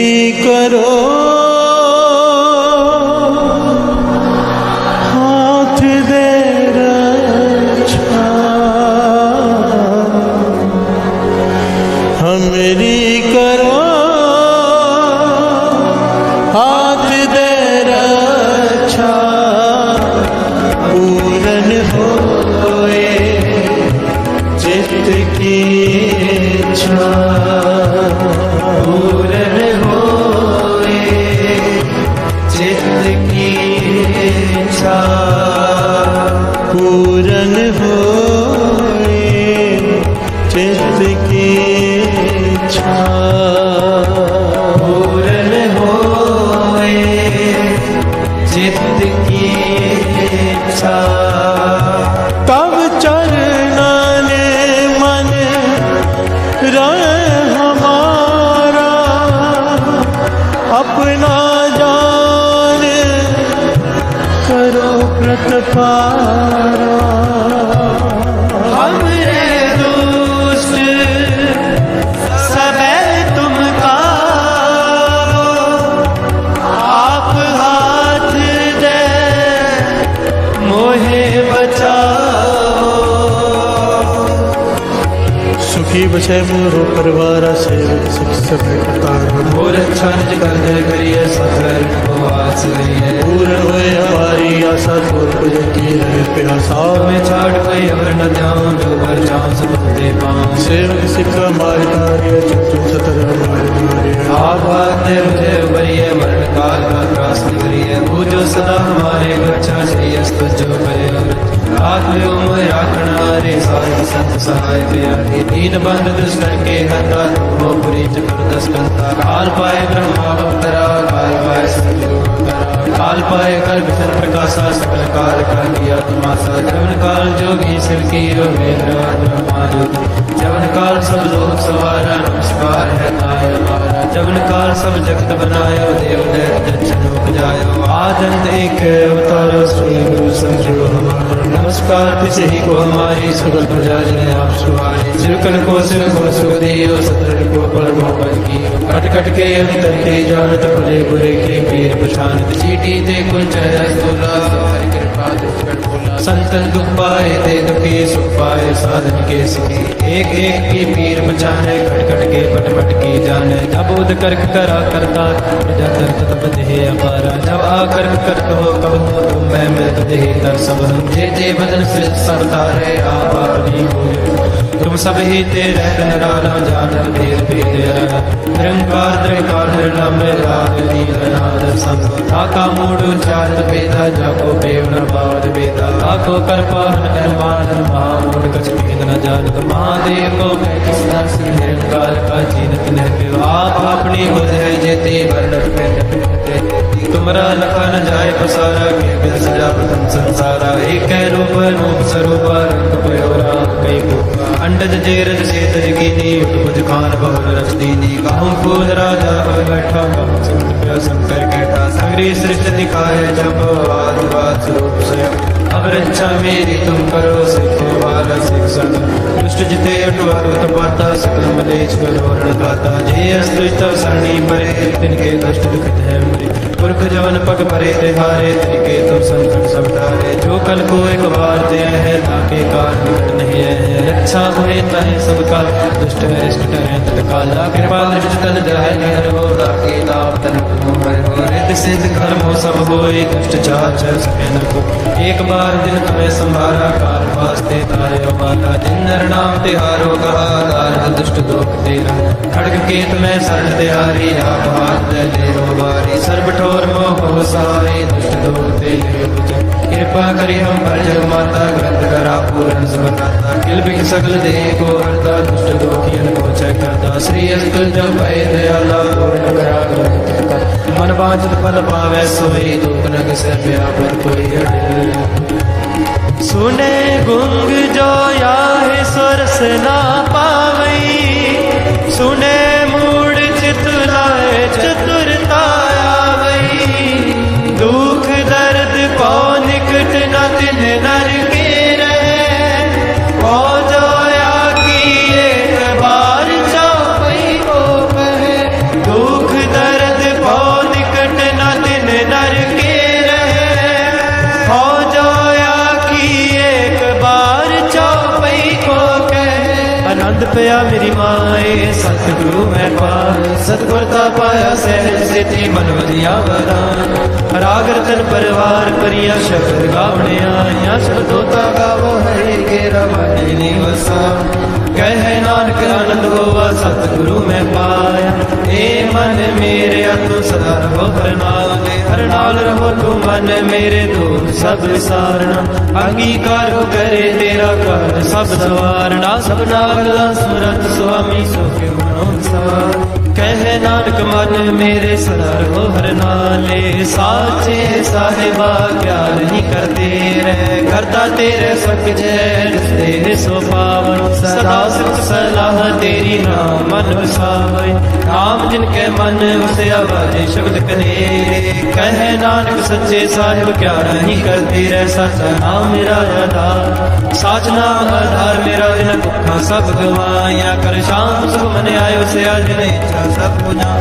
मेरी करो हाथ दे रक्षा, मेरी करो हाथ दे रक्षा, पूरन होए चित्त की इच्छा, पूरन होए चित्त की इच्छा, पूरन होए चित्त की इच्छा, पूरन होए चित्त की इच्छा। तब चरना ने मन रहे हमारा, अपना जान करो प्रतिपारा, हमरे दुष्ट सबे तुम कारो, आप हाथ दे मोहे बचाओ। सुखी बचे मोरो परिवार सेवक सुख सब करतार, और अच्छा निज कर्ज करिए सफल उपवास करिए, पूर्ण हुए हमारी आशा, छोड़ कुछ की है प्यासा, मैं छाड़ कोई अवर न जाऊं, जो भर जाऊं सब दे पाऊं, सेवक सिक्का मार कार्य चतुर सतर हमारे, आप आते मुझे उबरिए, मरण काल का त्रास करिए, पूजो सदा हमारे बच्चा श्रेयस जो करे, आत्मयोम राखना रे सारे संत सहाय प्रिया, दीन बंद दुष्ट के हता, वो पुरी चतुर्दश कंता, काल पाए ब्रह्मा अवतरा, काल पाए संजोगरा, काल पाए कर विष्णु प्रकाशा, सकल काल का किया तमाशा, जवन काल जोगी शिव की ब्रह्मा ज्योति, जवन काल सब लोग सवारा, नमस्कार है ताय हमारा, जवन काल सब जगत बनायो, देव दैत्य दक्षिण उपजायो, आदंत एक अवतारो, श्री गुरु समझो हमारा, नमस्कार तिसे ही को हमारी सकल प्रजा जने आप सुहारी, सिरकल को सिर को सुख दियो, सतर को पर मोहब्बत की, कट कट के अंतर के जानत, भले बुरे के पीर पछानत, चीटी दे कुल चेहरा स्तूला, हरि कृपा दुष्ट बोला, संतन दुख पाए ते दुखी, सुख पाए साधन के सुखी, एक एक की पीर पछाने, कट कट के पट पट की जाने, जब उद कर्क करा करता, प्रजा दर्द तब देह अपारा, जब आ कर्क करत हो कब हो तुम मैं मृत देह तर सब हम, जे बदन से सब तारे आप अपनी हो, तुम सब ही तेरे नराला जानत भेद भेद, निरंकार निरंकार निर्लम राग लीलनाद संग, आका मूढ़ चारत भेदा, जाको पेव न पावत भेदा, आको करपान अनुमान महामूढ़ कछ भेद न जानत, महादेव को मैं किस दर्श निरंकार का जीनत नहीं, आप अपनी बुध है जेते वर्णत पेट तुमरा लखा न जाए पसारा, के बिन सजा प्रथम संसारा, एक रूप रूप स्वरूप रंग पयोरा कई को, अंडज जेरज सेतज कीनी, उठपुज खान बहुल रच दीनी, कहूँ फूल राजा हो बैठा, कहूँ संत प्रिय शंकर कैठा, सगरी सृष्टि दिखाए जब आदिवाद स्वरूप स्वयं, अब रक्षा मेरी तुम करो, सिखो वाला शिक्षण, दुष्ट जिते अटुआरुत पाता, सकल मलेश करो रणदाता, जे अस्तुत सरणी परे, तिनके दुष्ट दुखित है मरे, पुरख जवन पग परे तिहारे, तिनके तुम संकट सब टारे, जो कल को एक बार दे है, ताके काल निकट नहीं है, रक्षा हुए तहे सबका, दुष्ट इष्ट टरे तत्काल, कृपा दृष्टि तन जाए निहर हो, ताके ताप तन हो हर हो, रिद्ध सिद्ध कर्म हो सब होए, दुष्ट चाह चल सके न को, एक बार दिन तुम्हें संभारा, काल वास्ते तारे माता, जिन नर नाम तिहारो कहा, दार दुष्ट दोख तेरा, खड़ग केत में शरण तिहारी, आप हाथ दे ले रो बारी, सर्व ठोर मोह हो सहाय, दुष्ट दोख ते ले बुझे, कृपा करी हम पर जग माता, ग्रंथ करा पूर्ण समताता, किल बिख सकल देह को हरता, दुष्ट दोखियन को चय करता, श्री अस्तुल जब भय दयाला, पूर्ण करा ग्रंथ कर, मन वांछित फल पावै सोई, दुख नग से व्यापर कोई अड़े, सुने गुंग जो याहे सुरस ना पावई, सुने मूड चित लाए चतुरता आवई, दुख दर्द को निकट न दिन नर के रहे, ओ जो या की एक बार चौपई को कहे, दुख दर्द ਜਪਿਆ ਮੇਰੀ ਮਾਏ ਸਤਿਗੁਰੂ ਮੈਂ ਪਾਇਆ ਸਤਿਗੁਰਤਾ ਪਾਇਆ ਸਹਿਜ ਸਿਧੀ ਮਨ ਵਧੀਆ ਵਰਾਨ ਰਾਗ ਰਤਨ ਪਰਿਵਾਰ ਪਰਿਆ ਸ਼ਬਦ ਗਾਵਣੇ ਆਇਆ ਸ਼ਬਦੋਤਾ ਗਾਵੋ ਹਰੇ ਕੇਰਾ ਮਨ ਨਿਵਸਾ ਕਹੇ ਨਾਨਕ ਆਨੰਦ ਹੋਵਾ ਸਤਿਗੁਰੂ ਮੈਂ ਪਾਇਆ ਏ ਮਨ ਮੇਰੇ ਤੂੰ ਸਦਾ ਰਹੋ ਹਰ ਨਾਲ ਰਹੋ ਤੂੰ ਮਨ ਮੇਰੇ ਦੁੱਖ ਸਭ ਵਿਸਾਰਣਾ ਅੰਗੀਕਾਰ ਹੋ ਕਰੇ ਤੇਰਾ ਕਾਜ ਸਭ ਸਵਾਰਣਾ ਸਭਨਾ ਗੱਲਾਂ ਸੁਰਤ ਸੁਆਮੀ ਸੋਖੇ ਮਨੋ ਵਿਸਾਰ ਕਹੇ ਨਾਨਕ ਮਨ ਮੇਰੇ ਸਦਾ ਰਹੋ ਹਰ ਨਾਲੇ ਸਾਚੇ ਸਾਹਿਬਾ ਕਿਆ ਨਹੀਂ ਕਰਦੇ ਰਹਿ ਕਰਦਾ ਤੇਰੇ ਸਕ ਜੈ ਤੇਰੇ ਸੋ ਪਾਵਨ ਸਦਾ ਸਿਫਤ ਸਲਾਹ ਤੇਰੀ ਨਾਮ ਮਨ ਵਸਾਵੇ ਨਾਮ ਜਿਨ ਕੇ ਮਨ ਵਸਿਆ ਵਾਜੇ ਸ਼ਬਦ ਕਰੇ ਕਹੇ ਨਾਨਕ ਸੱਚੇ ਸਾਹਿਬ ਕਿਆ ਨਹੀਂ ਕਰਦੇ ਰਹਿ ਸੱਚਾ ਨਾਮ ਮੇਰਾ ਆਧਾਰ ਸਾਚ ਨਾਮ ਆਧਾਰ ਮੇਰਾ ਬਿਨ ਦੁੱਖਾਂ ਸਭ ਗਵਾਇਆ ਕਰ ਸ਼ਾਮ ਸੁਖ ਮਨ ਆਇਓ ਸਿਆ ਜਿਨੇ ਇੱਛਾ ਸਭ ਪੁਨਾ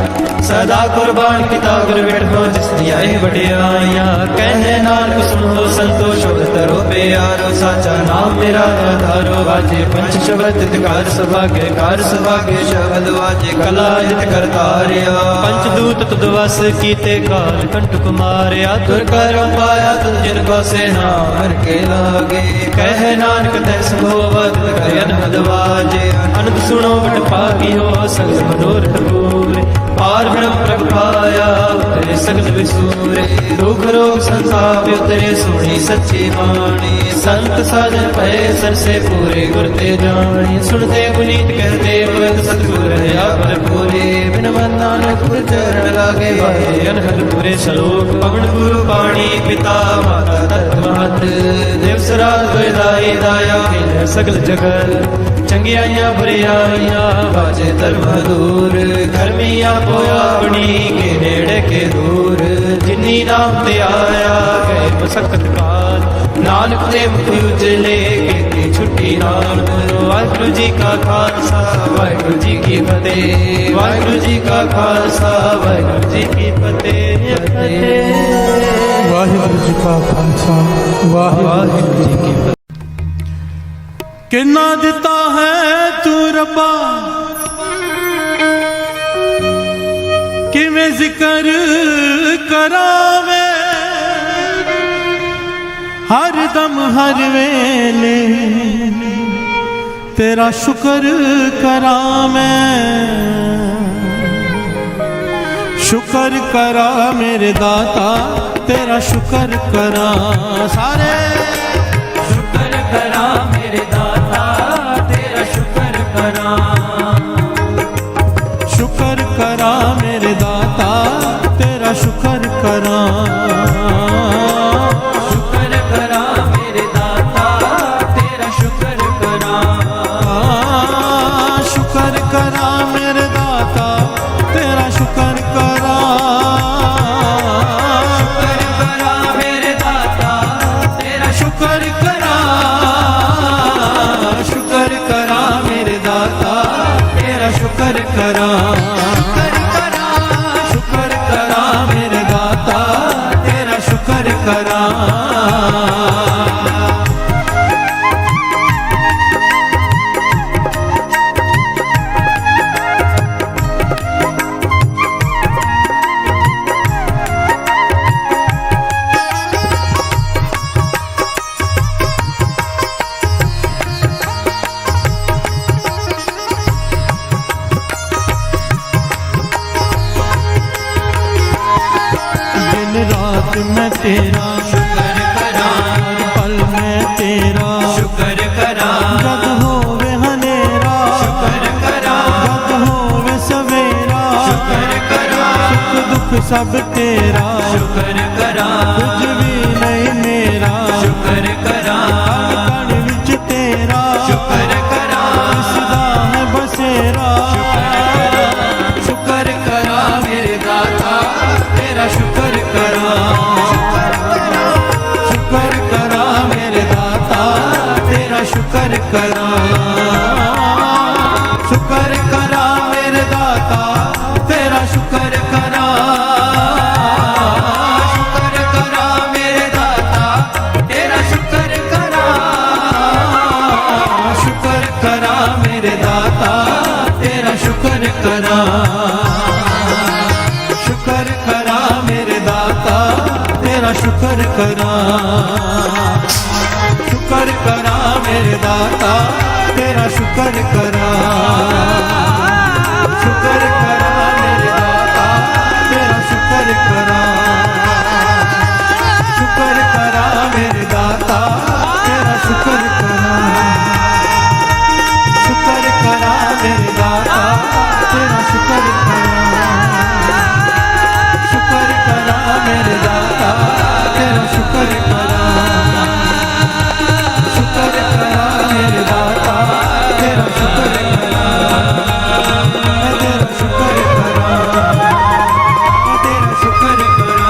ਸਦਾ ਕੁਰਬਾਨ ਕੀਤਾ ਗੁਰ ਵਿਟੋ ਜਿਸ ਦੀਆਂ ਇਹ ਵਡਿਆਈਆਂ ਕਹੇ ਨਾਨਕ ਸੁਣੋ ਸੰਤੋ ਸ਼ਬਦ ਤਰੋ ਪਿਆਰੋ ਸਾਚਾ ਨਾਮ ਮੇਰਾ ਆਧਾਰੋ ਵਾਜੇ ਪੰਚ ਸ਼ਬਦ ਤਿਕਾਰ ਸੁਭਾਗੇ ਕਾਰ ਸੁਭਾਗੇ ਸ਼ਬਦ ਵਾਜੇ ਕਲਾ ਜਿਤ ਕਰਤਾਰਿਆ ਪੰਚ ਦੂਤ ਤੁਧ ਵਸ ਕੀਤੇ ਕਾਲ ਕੰਟਕ ਮਾਰਿਆ ਤੁਰ ਕਰੋ ਪਾਇਆ ਤੁਧ ਜਿਨ ਕੋ ਸੇ ਨਾਮ ਹਰ ਕੇ ਲਾਗੇ ਕਹੇ ਨਾਨਕ ਤੈਸ ਭੋਵਤ ਕਰੇ ਅਨਹਦ ਵਾਜੇ ਅਨੰਦ ਸੁਣੋ ਵਟ ਪਾਗੀ ਹੋ ਸਗਲ ਮਨੋਰਥ ਪੂਰੇ ਪਾਰ ਬ੍ਰਹਮ ਪ੍ਰਭ ਪਾਇਆ ਉਤਰੇ ਸਗਲ ਵਿਸੂਰੇ ਦੁਖ ਰੋਗ ਸੰਤਾਪ ਉਤਰੇ ਸੁਣੀ ਸੱਚੀ ਬਾਣੀ ਸੰਤ ਸਾਜਨ ਪਏ ਸਰਸੇ ਪੂਰੇ ਗੁਰ ਤੇ ਜਾਣੀ ਸੁਣਦੇ ਗੁਨੀਤ ਕਹਤੇ ਭਗਤ ਸਤਿਗੁਰ ਰਹਾ ਭਰਪੂਰੇ ਬਿਨ ਮਨ ਨਾਨਕ ਗੁਰ ਚਰਨ ਲਾਗੇ ਵਾਏ ਅਨਹਦ ਪੂਰੇ ਸ਼ਲੋਕ ਪਵਨ ਗੁਰੂ ਬਾਣੀ ਪਿਤਾ ਮਾਤਾ ਤਤ ਮਹਤ ਦਿਵਸ ਰਾਤ ਦਾਈ ਦਾਇਆ ਖੇਲ ਸਗਲ ਜਗਤ ਚੰਗਿਆਈਆਂ ਬੁਰਿਆਈਆਂ ਬਾਜੇ ਧਰਮ ਦੂਰ ਕਰਮੀ ਆਪੋ ਆਪਣੀ ਕੇ ਨੇੜੇ ਕੇ ਦੂਰ ਜਿਨੀ ਨਾਮ ਤੇ ਆਇਆ ਗਏ ਮਸਕਤ ਕਾਲ ਨਾਨਕ ਦੇ ਮੁਖ ਉਜਲੇ ਕੀਤੀ ਛੁੱਟੀ ਨਾਲ ਵਾਹਿਗੁਰੂ ਜੀ ਕਾ ਖਾਲਸਾ ਵਾਹਿਗੁਰੂ ਜੀ ਕੀ ਫਤਿਹ ਵਾਹਿਗੁਰੂ ਜੀ ਕਾ ਖਾਲਸਾ ਵਾਹਿਗੁਰੂ ਜੀ ਕੀ ਫਤਿਹ ਵਾਹਿਗੁਰੂ ਜੀ ਕਾ ਖਾਲਸਾ ਵਾਹਿਗੁਰੂ ਜੀ ਕੀ ਫਤਿਹ ਕਿੰਨਾ ਦਿੱਤਾ ਹੈ ਤੂੰ ਰੱਬਾ ਕਿਵੇਂ ਜ਼ਿਕਰ ਕਰਾਵੇਂ ਹਰ ਦਮ ਹਰ ਵੇਲੇ ਤੇਰਾ ਸ਼ੁਕਰ ਕਰਾਂ ਮੈਂ ਸ਼ੁਕਰ ਕਰਾਂ ਮੇਰੇ ਦਾਤਾ ਤੇਰਾ ਸ਼ੁਕਰ ਕਰਾਂ ਸਾਰੇ ਸ਼ੁਕਰ ਕਰਾਂ ਮੇਰੇ ਦਾਤਾ ਤੇਰਾ ਸ਼ੁਕਰ ਕਰਾਂ ਸ਼ੁਕਰ ਕਰਾਂ ਮੇਰੇ ਦਾਤਾ ਤੇਰਾ ਸ਼ੁਕਰ ਕਰਾਂ ਸ਼ੁਕਰ ਕਰਾਂ ਮੇਰੇ ਦਾਤਾ ਤੇਰਾ ਸ਼ੁਕਰ ਕਰਾਂ ਸ਼ੁਕਰ ਕਰਾਂ ਮੇਰੇ ਦਾਤਾ ਤੇਰਾ ਸ਼ੁਕਰ ਕਰਾਂ ਸ਼ੁਕਰ ਕਰਾਂ ਮੇਰੇ ਦਾਤਾ ਤੇਰਾ ਸ਼ੁਕਰ ਕਰਾਂ ਸ਼ੁਕਰ ਕਰਾਂ ਮੇਰੇ ਦਾਤਾ ਤੇਰਾ ਸ਼ੁਕਰ ਕਰਾਂ ਸ਼ੁਕਰ ਕਰਾਂ ਮੇਰੇ ਦਾਤਾ ਤੇਰਾ ਸ਼ੁਕਰ ਕਰਾਂ रात में तेरा ਸ਼ੁਕਰ ਕਰਾਂ पल में तेरा ਸ਼ੁਕਰ ਕਰਾਂ जग होवे हनेरा ਸ਼ੁਕਰ ਕਰਾਂ जग होवे सवेरा ਸ਼ੁਕਰ ਕਰਾਂ सुख दुख सब तेरा ਸ਼ੁਕਰ ਕਰਾਂ कुछ भी नहीं मेरा ਸ਼ੁਕਰ ਕਰਾਂ कण विच तेरा ਸ਼ੁਕਰ ਕਰਾਂ सदा है बसेरा ਸ਼ੁਕਰ ਕਰਾਂ ਮੇਰੇ ਦਾਤਾ ਤੇਰਾ ਸ਼ੁਕਰ ਕਰਾਂ शुक्र करा मेरे दाता तेरा शुक्र करा शुक्र करा मेरे दाता तेरा शुक्र करा शुक्र करा शुक्र करा मेरे दाता तेरा शुक्र करा मेरे दाता तेरा शुक्र करा मेरे दाता तेरा शुक्र करा मेरे दाता तेरा शुक्र करा मेरे दाता तेरा शुक्र करा मेरे दाता तेरा शुक्र करा मैं तेरा शुक्र करा मैं तेरा शुक्र करा।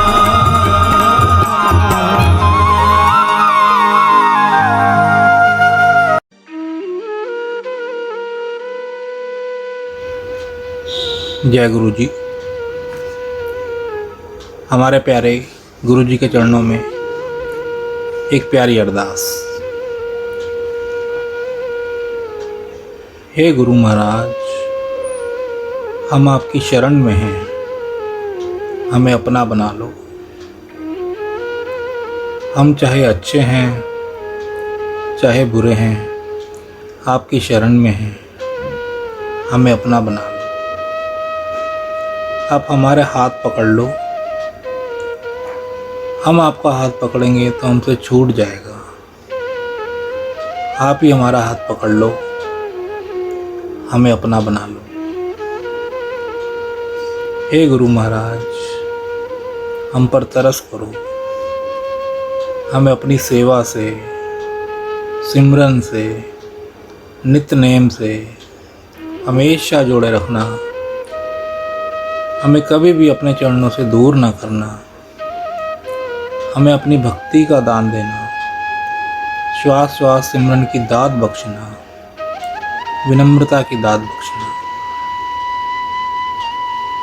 जय गुरु जी। हमारे प्यारे गुरु जी के चरणों में एक प्यारी अरदास। हे गुरु महाराज, हम आपकी शरण में हैं, हमें अपना बना लो। हम चाहे अच्छे हैं चाहे बुरे हैं, आपकी शरण में हैं, हमें अपना बना लो। आप हमारे हाथ पकड़ लो, हम आपका हाथ पकड़ेंगे तो हमसे छूट जाएगा। आप ही हमारा हाथ पकड़ लो, हमें अपना बना लो। हे गुरु महाराज, हम पर तरस करो, हमें अपनी सेवा से, सिमरन से, नित्य नेम से हमेशा जोड़े रखना। हमें कभी भी अपने चरणों से दूर ना करना। हमें अपनी भक्ति का दान देना, श्वास श्वास सिमरन की दात बख्शना, विनम्रता की दात बख्शना।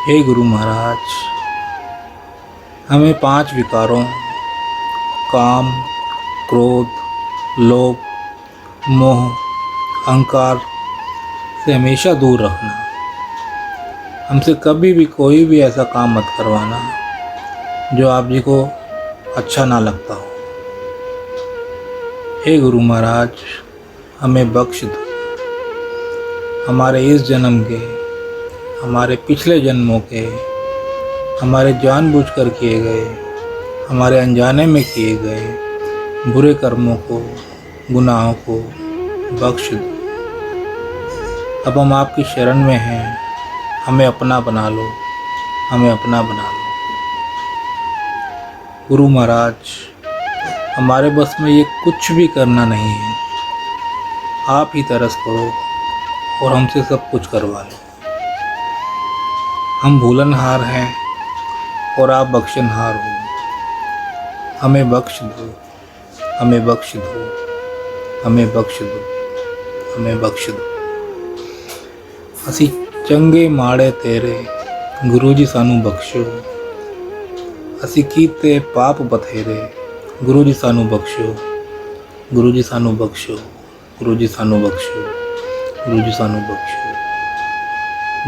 हे गुरु महाराज, हमें 5 विकारों काम, क्रोध, लोभ, मोह, अहंकार से हमेशा दूर रखना। हमसे कभी भी कोई भी ऐसा काम मत करवाना जो आप जी को अच्छा ना लगता हो। हे गुरु महाराज, हमें बख्श दो। हमारे इस जन्म के, हमारे पिछले जन्मों के, हमारे जानबूझकर किए गए, हमारे अनजाने में किए गए बुरे कर्मों को, गुनाहों को बख्श दो। अब हम आपकी शरण में हैं, हमें अपना बना लो, हमें अपना बना लो। गुरु महाराज, हमारे बस में ये कुछ भी करना नहीं है, आप ही तरस करो और हमसे सब कुछ करवा लो। हम भूलनहार हैं और आप बख्शनहार हो। हमें बख्श दो, हमें बख्श दो, हमें बख्श दो, हमें बख्श दो। असी चंगे माड़े तेरे गुरु जी सानू बख्शो। असी कीते पाप बथेरे गुरु जी सानू बख्शो। गुरु जी सानू बख्शो, गुरु जी सानू बख्शो, गुरु जी सानू बख्शो।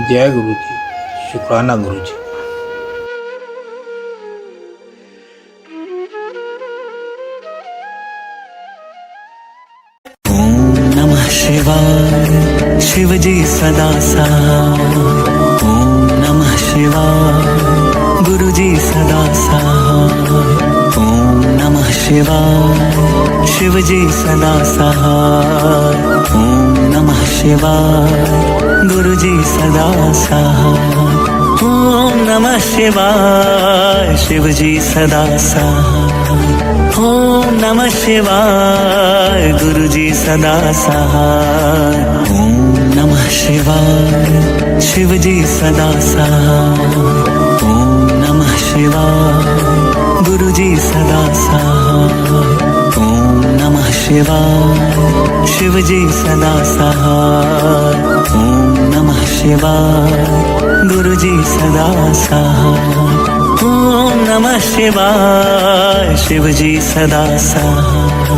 जय गुरु जी, शुक्राना गुरु जी। नमः शिवाय, शिव जी सदा सहाय। ओम नमः शिवाय, गुरु जी सदा सहाय। ओम नमः शिवाय, शिव जी सदा सहाय। ओम नमः शिवाय, गुरु जी सदा सहाय। ओम नमः शिवाय, शिव जी सदा सहाय। ओम नमः शिवाय, गुरु जी सदा सहाय। ओम नमः शिवाय, शिव जी सदा सहाय। ओम नमः शिवाय, गुरु जी सदा सहाय। ओम नमः शिवाय, शिव जी सदा सहाय। ओम नमः शिवाय, गुरु जी सदा सहाय। ओम नमः शिवाय, शिव जी सदा सहाय।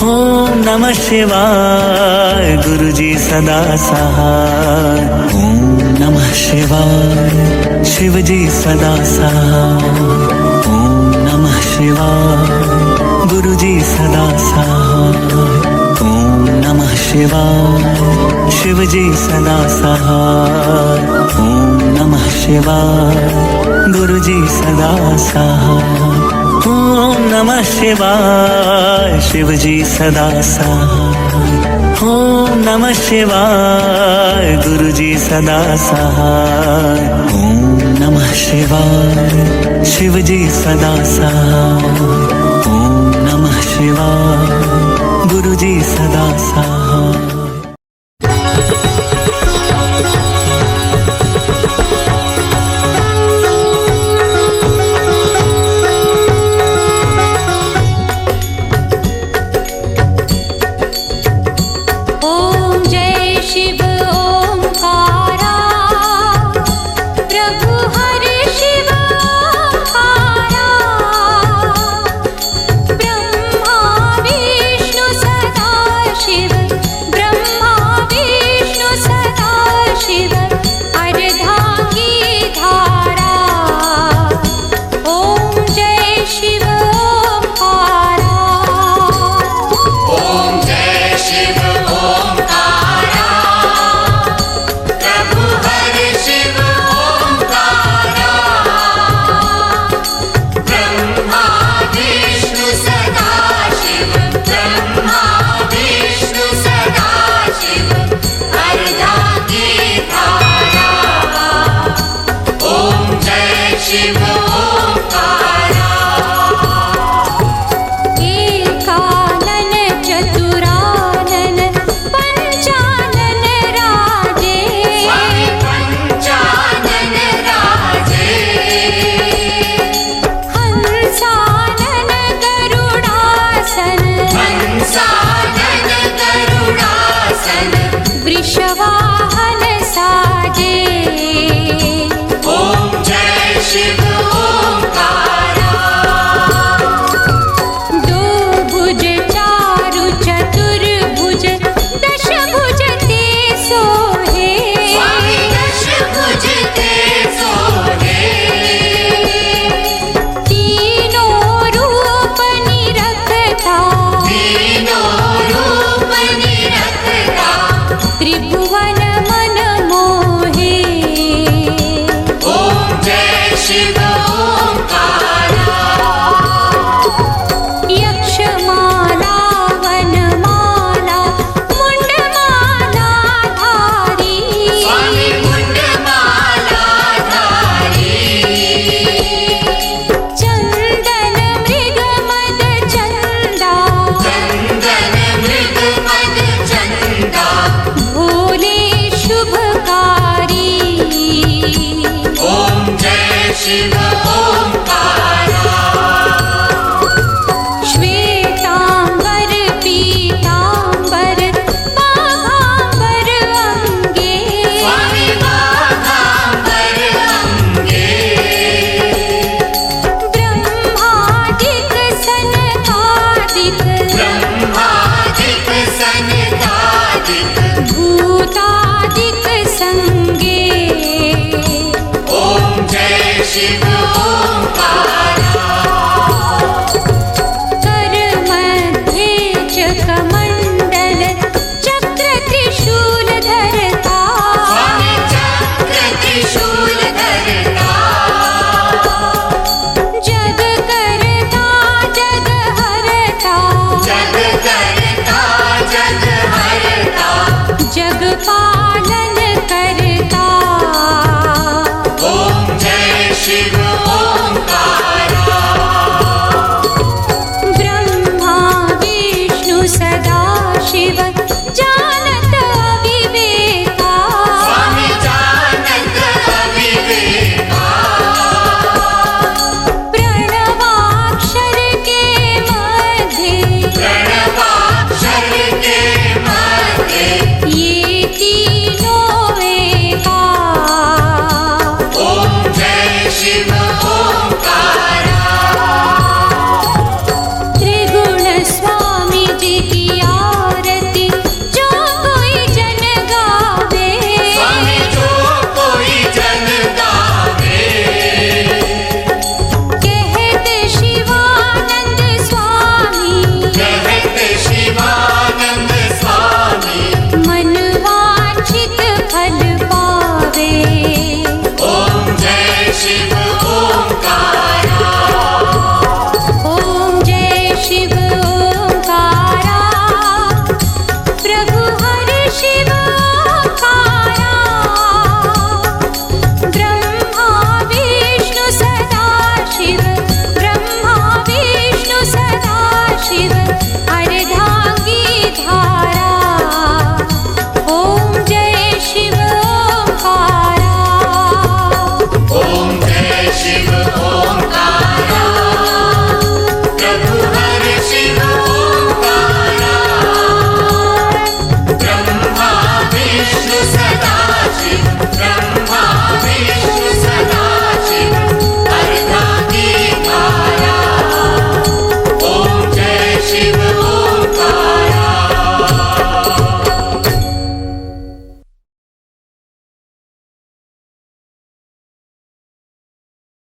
ओम नमः शिवाय, गुरु जी सदा सहाय। ओम नमः शिवाय, शिव जी सदा सहाय। ओम नमः शिवाय गुरु जी सदा सहाय। ओम नमः शिवाय शिव जी सदा सहाय। ओम नमः शिवाय गुरु जी सदा सहाय। ओम नमः शिवाय शिव जी सदा सहाय। ओम नमः शिवाय गुरु जी सदा सहाय। ओम नमः शिवाय शिव जी सदा सहाय। ओम नमः शिवाय गुरु जी सदा सहाय।